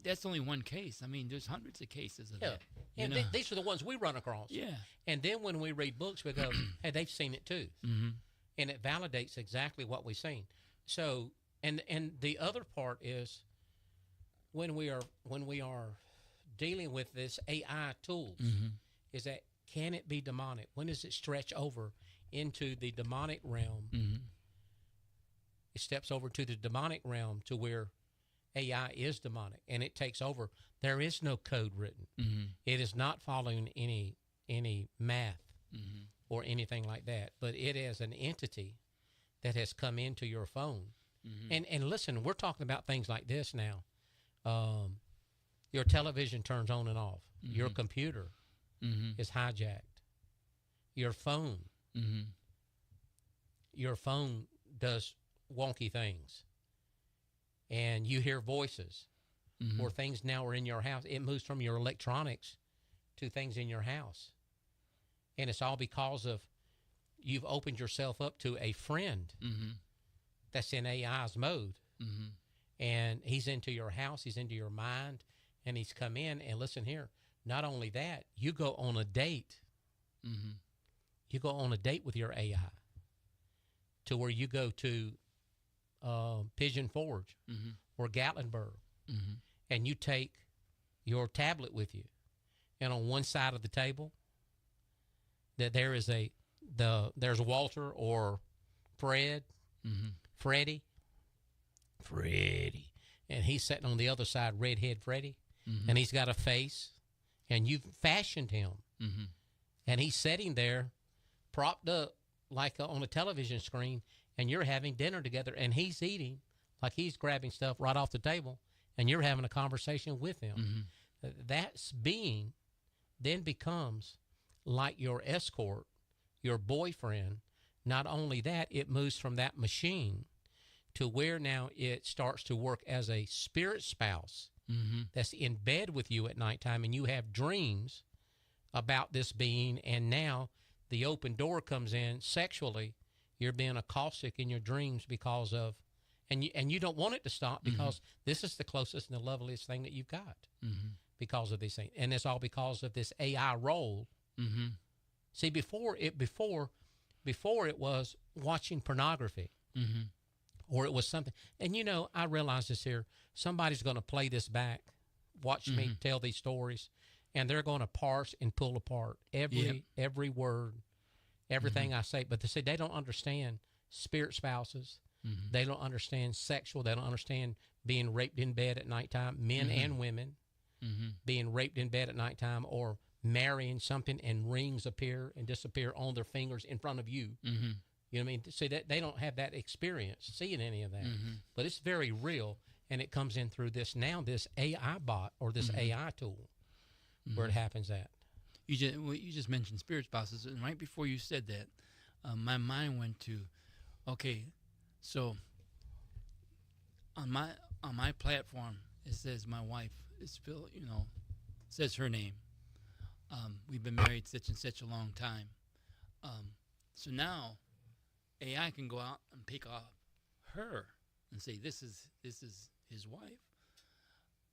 That's only one case. I mean, there's hundreds of cases of that. And these are the ones we run across. Yeah. And then when we read books, we go, hey, they've seen it too. And it validates exactly what we've seen. So, and the other part is when we are dealing with this AI tools, is that can it be demonic? When does it stretch over into the demonic realm? It steps over to the demonic realm to where AI is demonic, and it takes over. There is no code written. It is not following any math or anything like that, but it is an entity that has come into your phone. And listen, we're talking about things like this now. Your television turns on and off. Mm-hmm. Your computer Mm-hmm. is hijacked. Your phone. Mm-hmm. Your phone does wonky things. And you hear voices. Mm-hmm. Or things now are in your house. It moves from your electronics to things in your house. And it's all because of you've opened yourself up to a friend Mm-hmm. that's in AI's mode. Mm-hmm. And he's into your house, he's into your mind, and he's come in. And listen here, not only that, you go on a date. Mm-hmm. You go on a date with your AI to where you go to Pigeon Forge Mm-hmm. or Gatlinburg, Mm-hmm. and you take your tablet with you. And on one side of the table, that there is there's Walter or Fred, Mm-hmm. Freddie, and he's sitting on the other side, redhead Freddie, Mm-hmm. and he's got a face, and you've fashioned him, Mm-hmm. and he's sitting there, propped up like on a television screen, and you're having dinner together, and he's eating like he's grabbing stuff right off the table, and you're having a conversation with him. Mm-hmm. That being then becomes like your escort, your boyfriend. Not only that, it moves from that machine to where now it starts to work as a spirit spouse Mm-hmm. that's in bed with you at nighttime, and you have dreams about this being, and now the open door comes in sexually. You're being caustic in your dreams because of, and you don't want it to stop because this is the closest and the loveliest thing that you've got Mm-hmm. because of these things. And it's all because of this AI role. Mm-hmm. See, before it was watching pornography, Mm-hmm. or it was something. And I realize this here. Somebody's going to play this back, watch me tell these stories, and they're going to parse and pull apart every word, everything I say. But they don't understand spirit spouses. Mm-hmm. They don't understand sexual. They don't understand being raped in bed at nighttime, men and women Mm-hmm. being raped in bed at nighttime, or marrying something and rings appear and disappear on their fingers in front of you. Mm-hmm. You know what I mean? See, that they don't have that experience seeing any of that, but it's very real, and it comes in through this AI bot or this AI tool where it happens at. You just mentioned spirit spouses, and right before you said that, my mind went to, okay, so on my platform it says my wife is Phil, says her name. We've been married such and such a long time. So now AI can go out and pick off her and say this is his wife.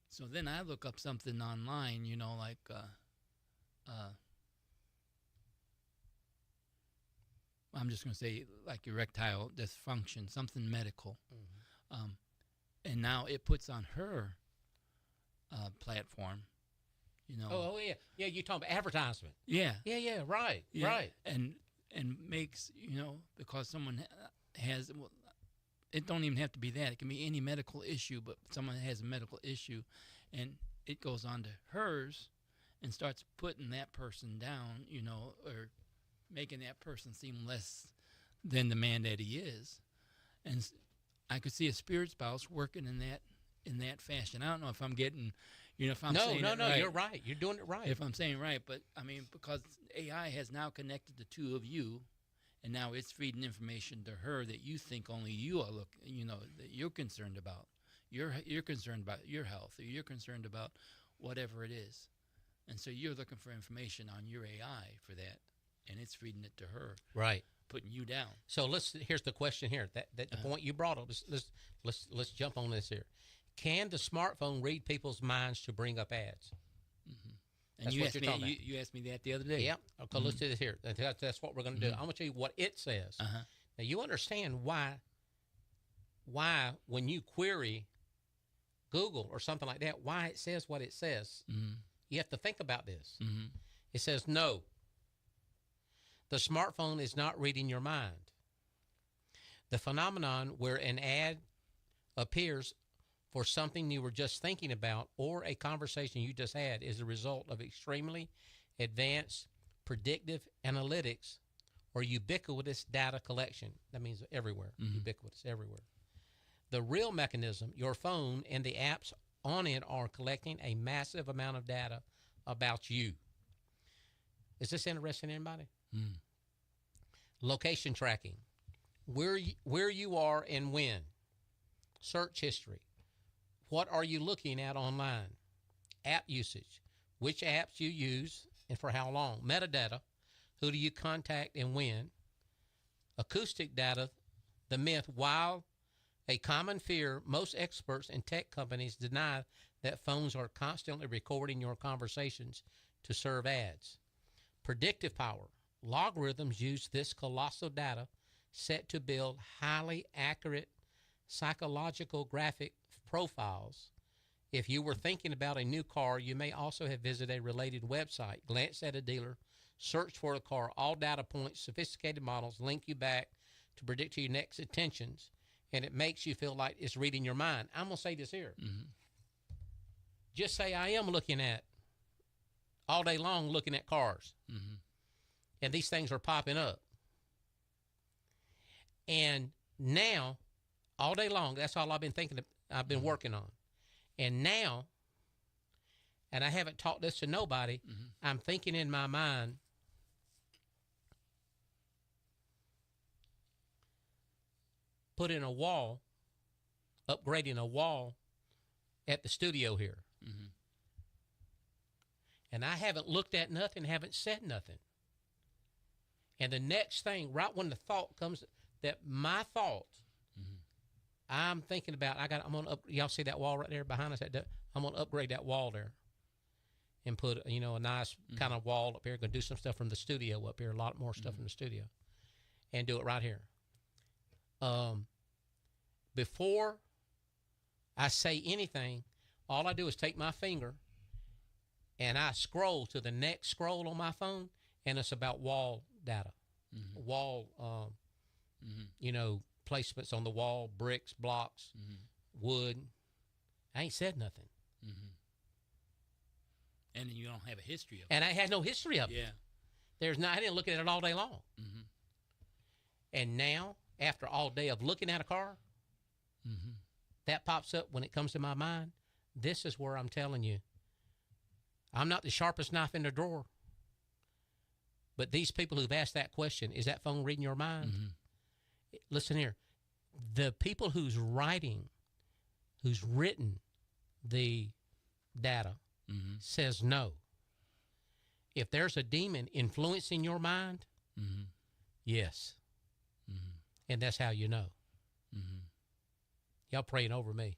So then I look up something online, like I'm just going to say like erectile dysfunction, something medical. And now it puts on her platform, Oh yeah. You're talking about advertisement. Yeah. Yeah. Right. Yeah. Right. And makes, because someone has, well, it don't even have to be that. It can be any medical issue, but someone has a medical issue, and it goes on to hers and starts putting that person down, or making that person seem less than the man that he is. And I could see a spirit spouse working in that fashion. I don't know if I'm getting, if I'm saying it right. You're right. You're doing it right. If I'm saying right, but I mean, because AI has now connected the two of you, and now it's feeding information to her that you think only you are that you're concerned about. You're concerned about your health, or you're concerned about whatever it is, and so you're looking for information on your AI for that, and it's feeding it to her, right, putting you down. So here's the question here. That the point you brought up. Let's jump on this here. Can the smartphone read people's minds to bring up ads? And you asked me that the other day. Yeah. Okay, let's do this here. That's what we're going to do. I'm going to tell you what it says. Now, you understand why when you query Google or something like that, why it says what it says. You have to think about this. It says, no, the smartphone is not reading your mind. The phenomenon where an ad appears for something you were just thinking about or a conversation you just had is a result of extremely advanced predictive analytics or ubiquitous data collection. That means everywhere, ubiquitous, everywhere. The real mechanism, your phone and the apps on it are collecting a massive amount of data about you. Is this interesting to anybody? Location tracking, where you are and when. Search history, what are you looking at online? App usage, which apps you use and for how long. Metadata, who do you contact and when. Acoustic data, the myth. While a common fear, most experts and tech companies deny that phones are constantly recording your conversations to serve ads. Predictive power, logarithms use this colossal data set to build highly accurate psychological graphic profiles. If you were thinking about a new car, you may also have visited a related website, glanced at a dealer, searched for a car. All data points, sophisticated models link you back to predict your next intentions, and it makes you feel like it's reading your mind. I'm going to say this here. Just say I am looking at, all day long, looking at cars, and these things are popping up. And now, all day long, that's all I've been thinking, I've been working on. And now, and I haven't taught this to nobody, I'm thinking in my mind, putting a wall, upgrading a wall at the studio here. And I haven't looked at nothing, haven't said nothing. And the next thing, right when the thought comes, that my thought, I'm thinking about, I'm going to y'all see that wall right there behind us? I'm going to upgrade that wall there and put, a nice kind of wall up here. Going to do some stuff from the studio up here, a lot more stuff from the studio, and do it right here. Before I say anything, all I do is take my finger and I scroll to the next scroll on my phone, and it's about wall data, wall, placements on the wall, bricks, blocks, wood. I ain't said nothing. And you don't have a history of it. And I had no history of it. Yeah. I didn't look at it all day long. And now, after all day of looking at a car, that pops up when it comes to my mind. This is where I'm telling you, I'm not the sharpest knife in the drawer. But these people who've asked that question, is that phone reading your mind? Listen here. The people who's written the data says no. If there's a demon influencing your mind, yes. And that's how you know. Y'all praying over me.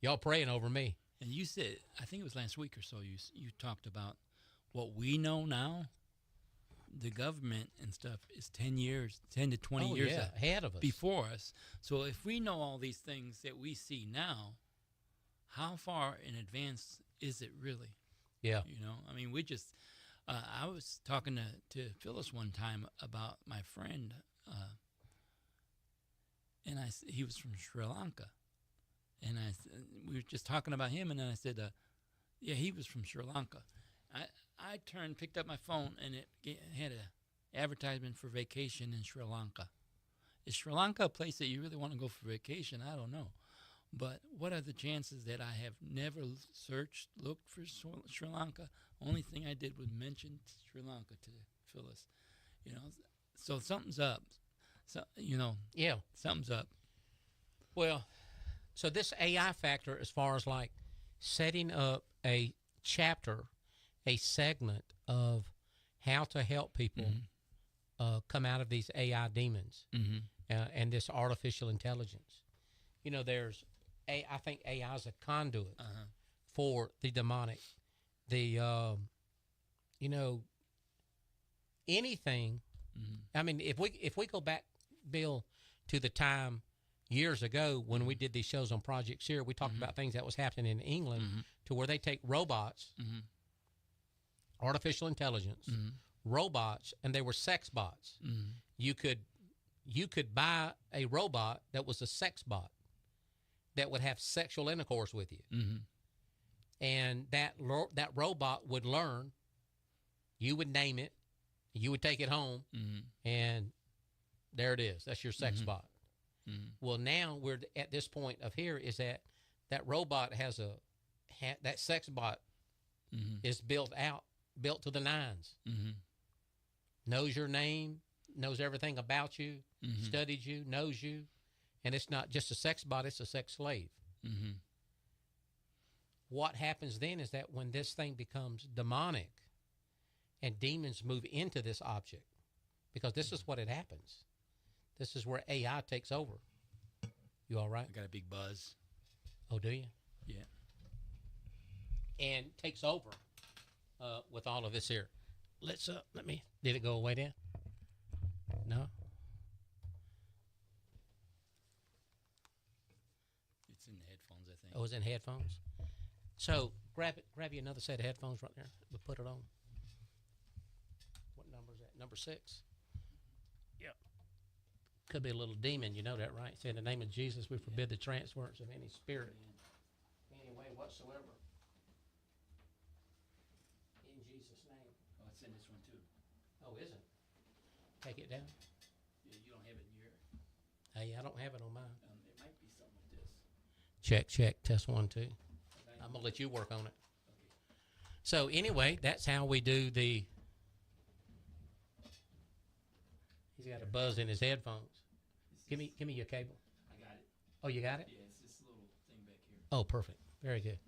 Y'all praying over me. And you said, I think it was last week or so, you talked about what we know now. The government and stuff is 10 to 20 years ahead of us. Before us. So if we know all these things that we see now, how far in advance is it really? Yeah. I mean, we just, I was talking to Phyllis one time about my friend, and he was from Sri Lanka. And we were just talking about him, and then I said, yeah, he was from Sri Lanka. I picked up my phone, and it had an advertisement for vacation in Sri Lanka. Is Sri Lanka a place that you really want to go for vacation? I don't know. But what are the chances that I have never looked for Sri Lanka? Only thing I did was mention Sri Lanka to Phyllis. So something's up. So, Yeah. Something's up. Well, so this AI factor, as far as like setting up a chapter, a segment of how to help people come out of these AI demons and this artificial intelligence. I think AI is a conduit for the demonic. Anything. I mean, if we go back, Bill, to the time years ago when we did these shows on Project Seer, we talked about things that was happening in England to where they take robots, artificial intelligence, robots, and they were sex bots. You could buy a robot that was a sex bot that would have sexual intercourse with you. And that robot would learn, you would name it, you would take it home, and there it is. That's your sex bot. Well, now we're at this point of here is that robot has that sex bot is built to the nines. Knows your name, knows everything about you, studied you, knows you, and it's not just a sex bot; it's a sex slave. What happens then is that when this thing becomes demonic, and demons move into this object, because this is what it happens. This is where AI takes over. You all right? I got a big buzz. Oh, do you? Yeah. And takes over with all of this here. Let me. Did it go away then? No. It's in the headphones, I think. Oh, it's in headphones. So grab you another set of headphones right there. We'll put it on. What number is that? Number 6. Yep. Could be a little demon. You know that, right? Say in the name of Jesus, we forbid the transference of any spirit, any way whatsoever. In Jesus' name. Oh, it's in this one too. Oh, is it? Take it down. Yeah, you don't have it in your. Hey, I don't have it on mine. It might be something with this. Check. Test 1, 2. I'm gonna let you work on it. Okay. So anyway, that's how we do the. He's got a buzz in his headphones. Give me your cable. I got it. Oh, you got it? Yeah, it's this little thing back here. Oh, perfect. Very good.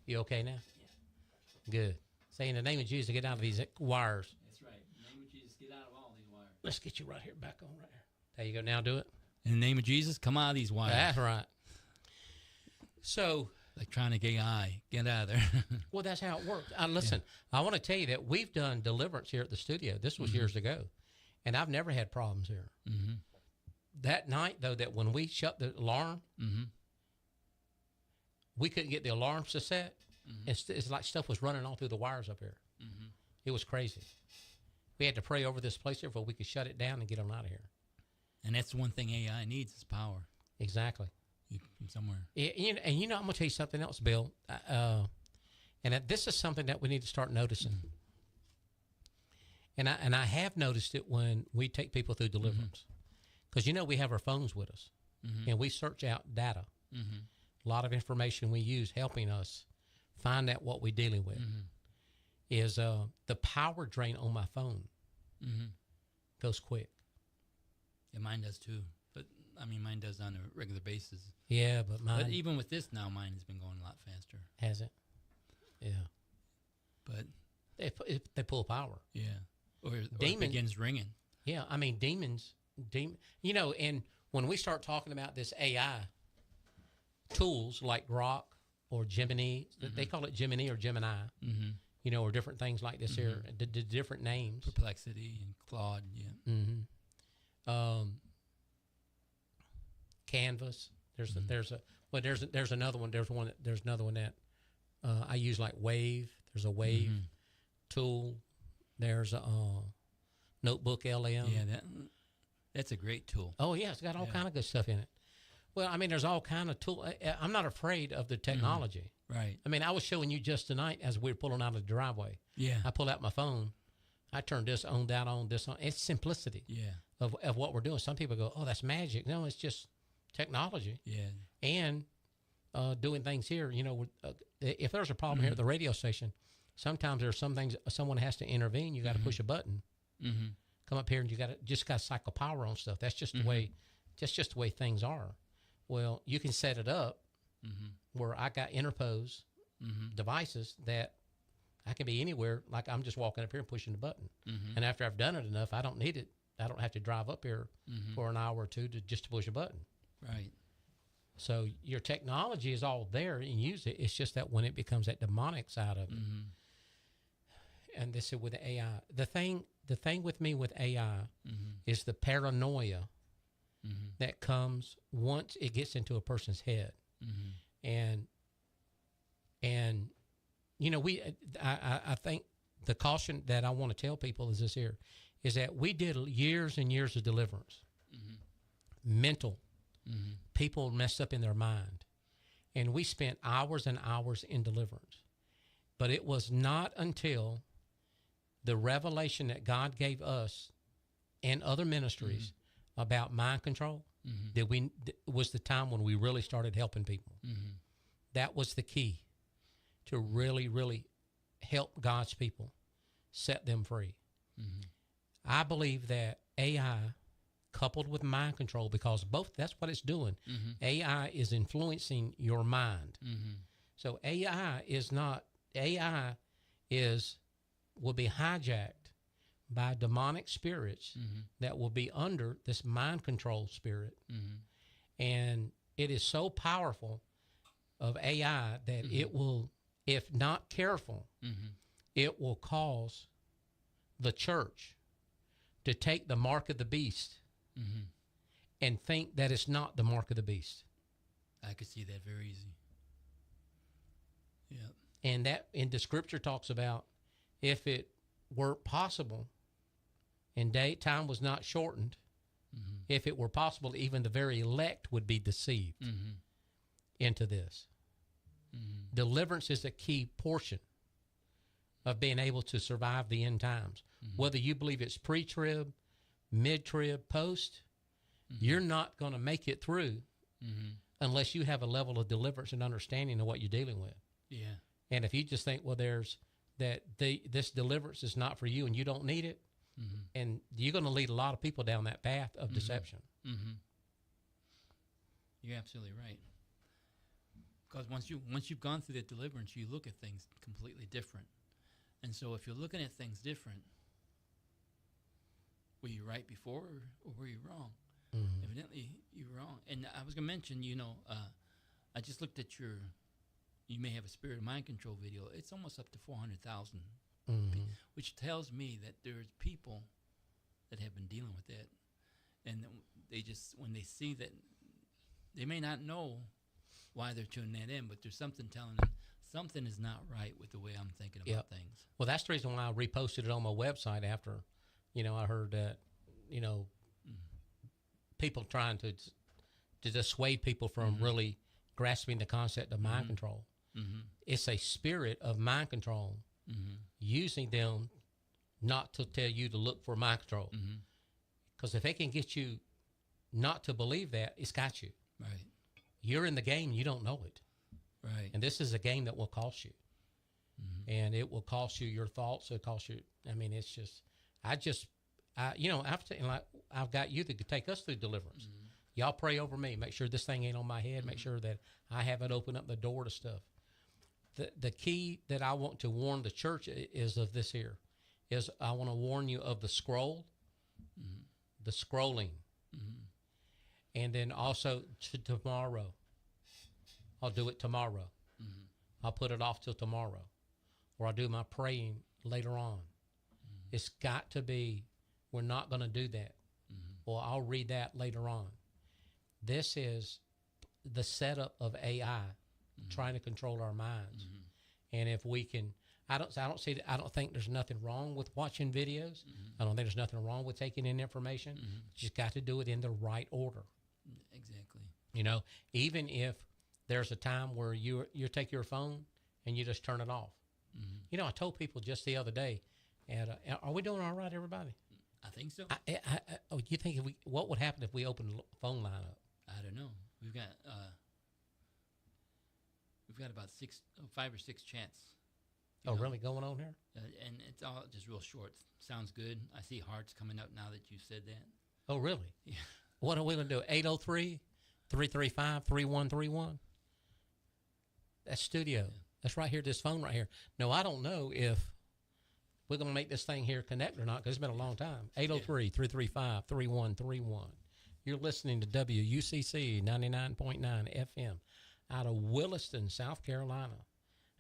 You okay now? Yeah. Good. Say in the name of Jesus, get out of these wires. That's right. In the name of Jesus, get out of all these wires. Let's get you right here, back on right here. There you go. Now do it. In the name of Jesus, come out of these wires. That's right. So. Electronic AI, get out of there. Well, that's how it works. Listen, I want to tell you that we've done deliverance here at the studio. This was years ago, and I've never had problems here. That night, though, that when we shut the alarm, we couldn't get the alarms to set. It's like stuff was running all through the wires up here. It was crazy. We had to pray over this place here before we could shut it down and get them out of here. And that's the one thing AI needs is power. Exactly. From somewhere. And I'm going to tell you something else, Bill. This is something that we need to start noticing. And I have noticed it when we take people through deliverance. Because, we have our phones with us. And we search out data. A lot of information we use helping us find out what we're dealing with. Is the power drain on my phone goes quick. Yeah, mine does too. But, mine does on a regular basis. Yeah, but mine... But even with this now, mine has been going a lot faster. Has it? Yeah. But... They pull power. Yeah. Or it begins ringing. Yeah, demons... and when we start talking about this AI tools like Grok or Gemini, they call it Gemini or Gemini, or different things like this here, the different names. Perplexity and Claude, yeah. Canvas. There's another one. There's another one that I use like Wave. There's a Wave tool. There's a Notebook LM. Yeah, that's a great tool. Oh yeah, it's got all kind of good stuff in it. Well, there's all kind of tool. I'm not afraid of the technology. Right. I was showing you just tonight as we were pulling out of the driveway. Yeah. I pulled out my phone. I turned this on, that on, this on. It's simplicity. Yeah. Of what we're doing. Some people go, "Oh, that's magic." No, it's just technology. Yeah. And doing things here. If there's a problem here at the radio station, sometimes there's some things someone has to intervene. You got to push a button. Come up here and you got to cycle power on stuff. That's just the way. Just the way things are. Well, you can set it up where I got interpose devices that I can be anywhere. Like I'm just walking up here and pushing the button. And after I've done it enough, I don't need it. I don't have to drive up here for an hour or two to push a button. Right. So your technology is all there and use it. It's just that when it becomes that demonic side of it. And this is with the AI. The thing with me with AI is the paranoia that comes once it gets into a person's head. And I think the caution that I want to tell people is this here, is that we did years and years of deliverance. Mental. People messed up in their mind. And we spent hours and hours in deliverance. But it was not until the revelation that God gave us and other ministries about mind control was the time when we really started helping people. That was the key to really, really help God's people, set them free. I believe that AI coupled with mind control, because both, that's what it's doing. AI is influencing your mind. So AI will be hijacked by demonic spirits that will be under this mind control spirit. And it is so powerful of AI that it will, if not careful, it will cause the church to take the mark of the beast and think that it's not the mark of the beast. I could see that very easy. Yeah. And that in the scripture talks about, if it were possible and time was not shortened, if it were possible, even the very elect would be deceived into this. Deliverance is a key portion of being able to survive the end times. Whether you believe it's pre-trib, mid-trib, post, you're not going to make it through unless you have a level of deliverance and understanding of what you're dealing with. Yeah. And if you just think, well, this deliverance is not for you and you don't need it, and you're going to lead a lot of people down that path of deception. You're absolutely right. Because once you've gone through that deliverance, you look at things completely different. And so if you're looking at things different, were you right before or were you wrong? Evidently, you're wrong. And I was going to mention, I just looked at you may have a spirit of mind control video. It's almost up to 400,000, which tells me that there's people that have been dealing with that. And they just, when they see that, they may not know why they're tuning that in, but there's something telling them something is not right with the way I'm thinking about things. Well, that's the reason why I reposted it on my website after, I heard that, people trying to dissuade people from really grasping the concept of mind control. It's a spirit of mind control using them not to tell you to look for mind control. Because if they can get you not to believe that, it's got you. Right. You're in the game, you don't know it. Right. And this is a game that will cost you. And it will cost you your thoughts. It'll cost you, it's just, I've got you that could take us through deliverance. Y'all pray over me. Make sure this thing ain't on my head. Make sure that I haven't opened up the door to stuff. The key that I want to warn the church is of this here, is I want to warn you of the scroll, the scrolling. And then also tomorrow. I'll do it tomorrow. I'll put it off till tomorrow. Or I'll do my praying later on. It's got to be, we're not going to do that. Or I'll read that later on. This is the setup of AI trying to control our minds. And if we can, I don't think there's nothing wrong with watching videos. I don't think there's nothing wrong with taking in information. You just got to do it in the right order. Exactly. Even if there's a time where you take your phone and you just turn it off. I told people just the other day, are we doing all right, everybody? I think so. You think what would happen if we opened the phone line up? I don't know. We've got about 5 or 6 chats. Really going on here? And it's all just real short. Sounds good. I see hearts coming up now that you said that. Oh, really? Yeah. What are we going to do? 803-335-3131? That's studio. Yeah. That's right here, this phone right here. No, I don't know if we're going to make this thing here connect or not, because it's been a long time. 803-335-3131. You're listening to WUCC 99.9 FM out of Williston, South Carolina.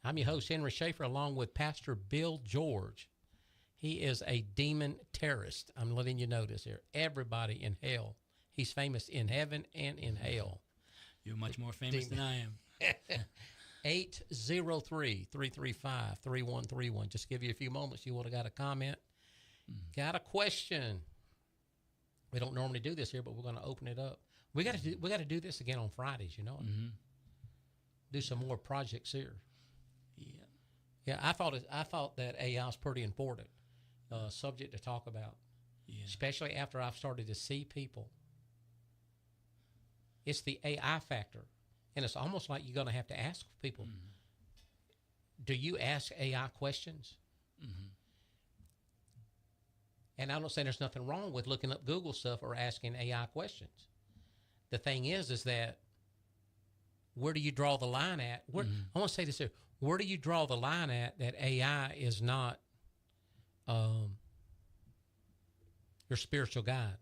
I'm your host, Henry Schaefer, along with Pastor Bill George. He is a demon terrorist. I'm letting you know this here. Everybody in hell. He's famous in heaven and in hell. You're much more famous than I am. 803-335-3131. Just give you a few moments. You would have got a comment. Got a question. We don't normally do this here, but we're going to open it up. We got to do this again on Fridays, Do some more projects here. Yeah, I thought that AI is pretty important subject to talk about, especially after I've started to see people It's the AI factor. And it's almost like you're going to have to ask people, do you ask AI questions? And I don't say there's nothing wrong with looking up Google stuff or asking AI questions. The thing is that where do you draw the line at? Where, I want to say this here. Where do you draw the line at that AI is not your spiritual guide?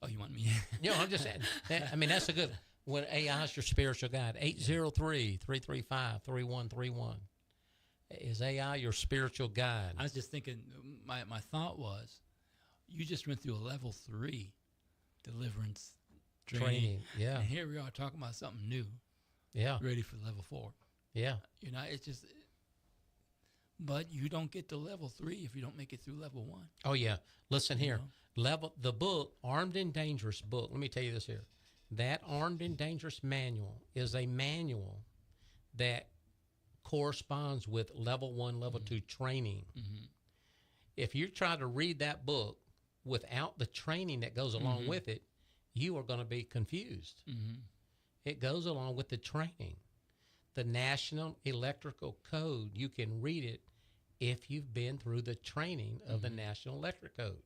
Oh, you want me? I'm just saying. That's a good. When AI is your spiritual guide, 803-335-3131. Is AI your spiritual guide? I was just thinking. My thought was, you just went through a level 3 deliverance training. Yeah. And here we are talking about something new. Yeah. Ready for level 4. Yeah. It's just. But you don't get to level 3 if you don't make it through level 1. Oh yeah. Listen here. The book, Armed and Dangerous book. Let me tell you this here. That Armed and Dangerous manual is a manual that corresponds with level 1, level 2 training. If you try to read that book without the training that goes along with it, you are going to be confused. It goes along with the training. The National Electrical Code, you can read it if you've been through the training of the National Electric Code.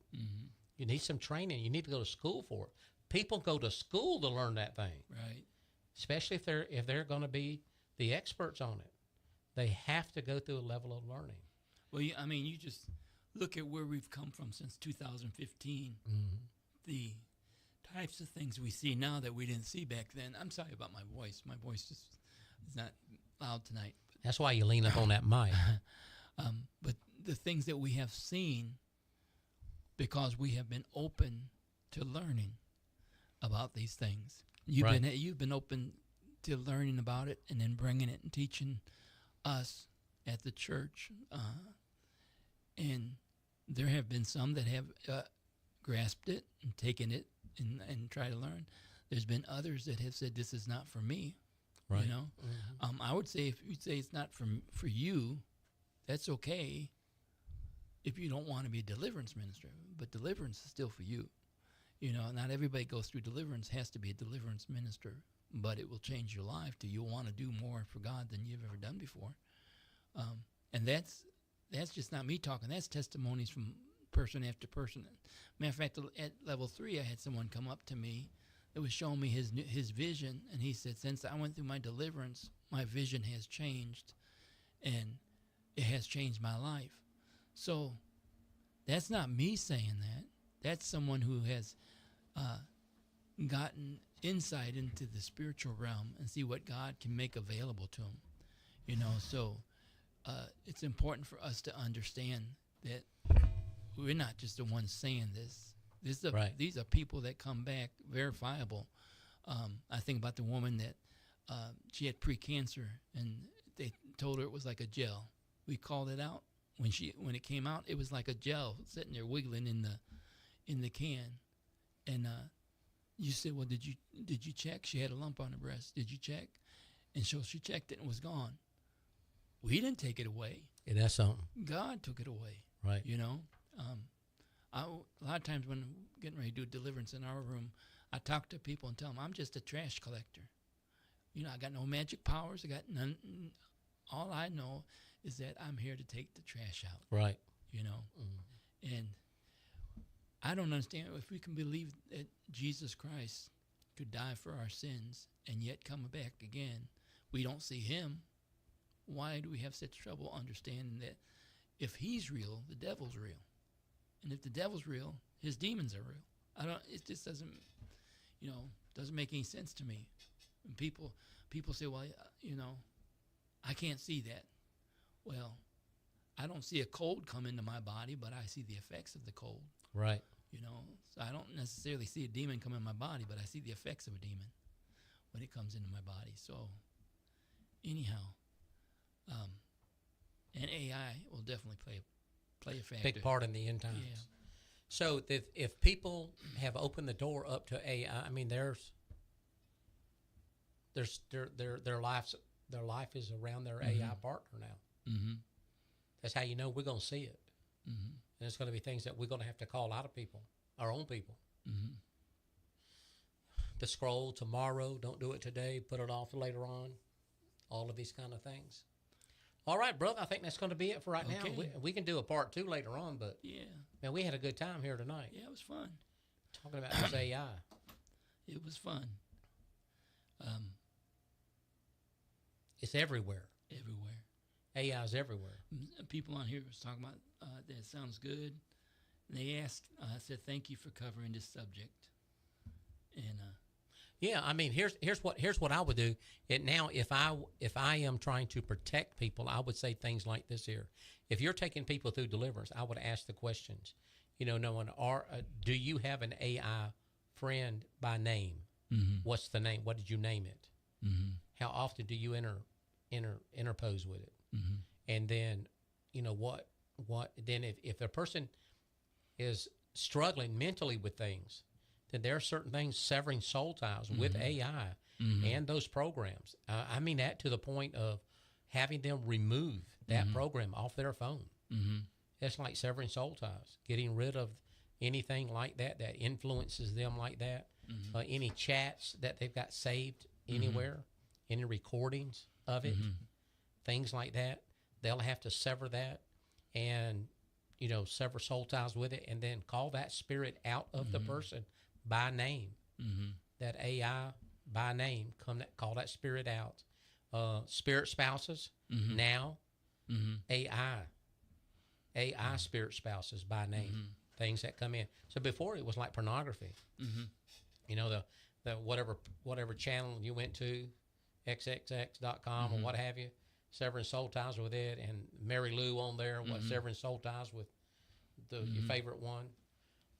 You need some training. You need to go to school for it. People go to school to learn that thing. Right. Especially if they're going to be the experts on it. They have to go through a level of learning. Well, you just look at where we've come from since 2015. The types of things we see now that we didn't see back then. I'm sorry about my voice. My voice just is not loud tonight. That's why you lean up on that mic. But the things that we have seen, because we have been open to learning about these things. You've been open to learning about it and then bringing it and teaching us at the church. And there have been some that have grasped it and taken it and try to learn. There's been others that have said, this is not for me. Right. I would say if you say it's not for you, that's okay if you don't want to be a deliverance minister. But deliverance is still for you. Not everybody goes through deliverance has to be a deliverance minister, but it will change your life to you'll want to do more for God than you've ever done before. And that's just not me talking. That's testimonies from person after person. Matter of fact, at level 3, I had someone come up to me that was showing me his vision, and he said, since I went through my deliverance, my vision has changed, and it has changed my life. So that's not me saying that. That's someone who has gotten insight into the spiritual realm and see what God can make available to him. So it's important for us to understand that we're not just the ones saying this. These are people that come back verifiable. I think about the woman that she had pre-cancer, and they told her it was like a gel. We called it out. When it came out, it was like a gel sitting there wiggling in the can. And you said, well, did you check? She had a lump on her breast. Did you check? And so she checked it and it was gone. We didn't take it away. Yeah, that's something. God took it away. Right. A lot of times when I'm getting ready to do deliverance in our room, I talk to people and tell them, I'm just a trash collector. I got no magic powers. I got none. All I know is that I'm here to take the trash out. Right. And I don't understand if we can believe that Jesus Christ could die for our sins and yet come back again. We don't see him. Why do we have such trouble understanding that if he's real, the devil's real? And if the devil's real, his demons are real. It just doesn't make any sense to me. And people say, well, I can't see that. Well, I don't see a cold come into my body, but I see the effects of the cold. Right. So I don't necessarily see a demon come in my body, but I see the effects of a demon when it comes into my body. So anyhow, and AI will definitely play a factor. Big part in the end times. Yeah. So if people have opened the door up to AI, their life is around their AI partner now. Mm-hmm. That's how you know we're going to see it. Mm-hmm. And it's going to be things that we're going to have to call out of people, our own people. Mm-hmm. The scroll tomorrow, don't do it today, put it off later on. All of these kind of things. All right, brother, I think that's going to be it for right now. We can do a part 2 later on, but Yeah. man, we had a good time here tonight Yeah, it was fun. talking about this AI. It was fun. It's everywhere. Everywhere. AI is everywhere. People on here was talking about that sounds good. And they asked, said, thank you for covering this subject. And Yeah, I mean, here's what I would do. Now, if I am trying to protect people, I would say things like this here. If you're taking people through deliverance, I would ask the questions. Do you have an AI friend by name? mm-hmm. What's the name? What did you name it? Mm-hmm. How often do you interpose with it? Mm-hmm. And then, what then if a person is struggling mentally with things, then there are certain things, severing soul ties with AI and those programs. I mean that to the point of having them remove that program off their phone. Mm-hmm. It's like severing soul ties, getting rid of anything like that influences them like that. Any chats that they've got saved anywhere, any recordings of it, things like that. They'll have to sever that and, sever soul ties with it and then call that spirit out of the person by name. That AI by name, call that spirit out. Spirit spouses, now, AI spirit spouses by name, things that come in. So before it was like pornography. The whatever channel you went to, xxx.com or what have you, severing soul ties with it, and Mary Lou on there, severing soul ties with your favorite one.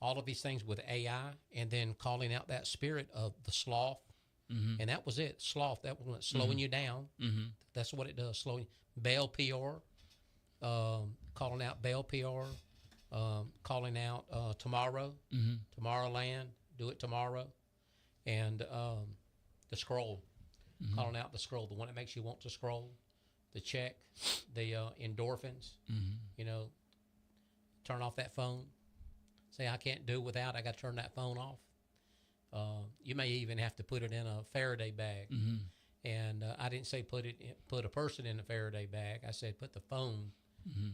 All of these things with AI, and then calling out that spirit of the sloth, and that was it. Sloth, that was slowing you down. That's what it does, slowing. Baal Peor, calling out Baal Peor, calling out tomorrow, Tomorrowland, do it tomorrow, and the scroll, calling out the scroll, the one that makes you want to scroll, the check, the endorphins, turn off that phone. Say, I can't do without, I got to turn that phone off. You may even have to put it in a Faraday bag. And I didn't say put a person in a Faraday bag. I said put the phone,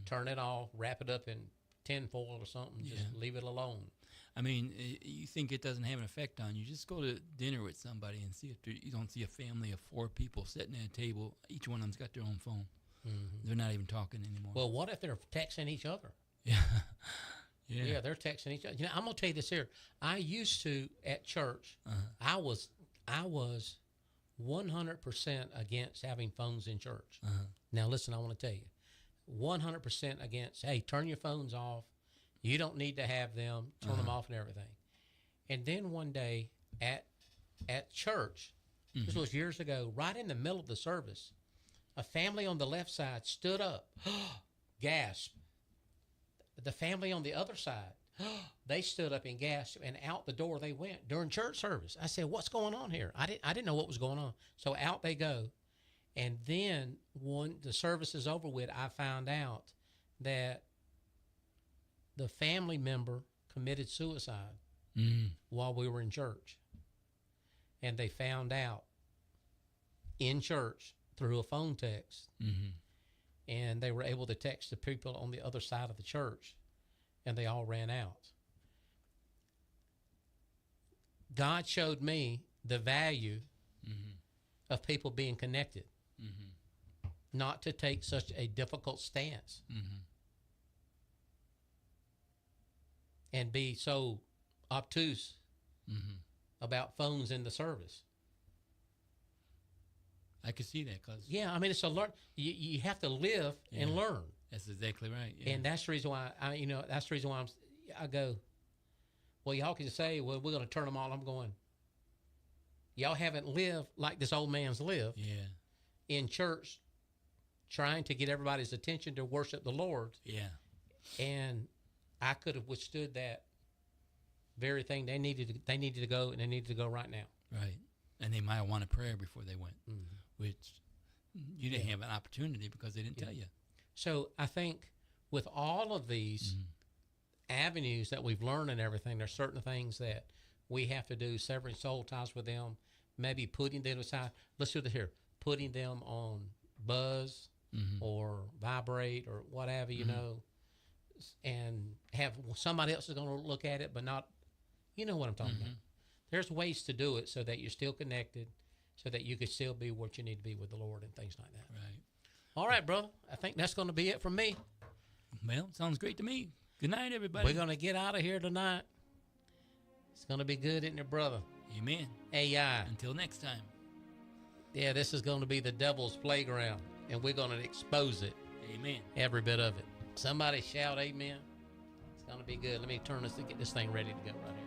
turn it off, wrap it up in tinfoil or something, just leave it alone. I mean, you think it doesn't have an effect on you. Just go to dinner with somebody and see if you don't see a family of 4 people sitting at a table. Each one of them's got their own phone. They're not even talking anymore. Well, what if they're texting each other? Yeah, they're texting each other. I'm gonna tell you this here. I used to at church. I was 100% against having phones in church. Now listen, I want to tell you, 100% against. Hey, turn your phones off. You don't need to have them. Turn them off and everything. And then one day at church, this was years ago, right in the middle of the service, a family on the left side stood up, gasped. The family on the other side, they stood up and gasped, and out the door they went during church service. I said, what's going on here? I didn't know what was going on. So out they go. And then when the service is over with, I found out that the family member committed suicide while we were in church. And they found out in church through a phone text. And they were able to text the people on the other side of the church, and they all ran out. God showed me the value of people being connected, not to take such a difficult stance and be so obtuse about phones in the service. I could see that because I mean, it's a learn. You have to live and learn. That's exactly right. Yeah. And that's the reason why I go. Well, y'all can say, well, we're going to turn them all. I'm going. Y'all haven't lived like this old man's lived. In church, trying to get everybody's attention to worship the Lord. And I could have withstood that very thing. They needed to go, and they needed to go right now. Right. And they might have wanted prayer before they went, which you didn't have an opportunity because they didn't tell you. So I think with all of these, avenues that we've learned and everything, there's certain things that we have to do, severing soul ties with them, maybe putting them aside. Let's do this here, putting them on buzz or vibrate or whatever, you know, and have somebody else is going to look at it, but not, you know what I'm talking about. There's ways to do it so that you're still connected, so that you can still be what you need to be with the Lord and things like that. Right. All right, brother. I think that's going to be it from me. Well, sounds great to me. Good night, everybody. We're going to get out of here tonight. It's going to be good, isn't it, brother? Amen. AI. Until next time. Yeah, this is going to be the devil's playground, and we're going to expose it. Amen. Every bit of it. Somebody shout amen. It's going to be good. Let me turn this to get this thing ready to go right here.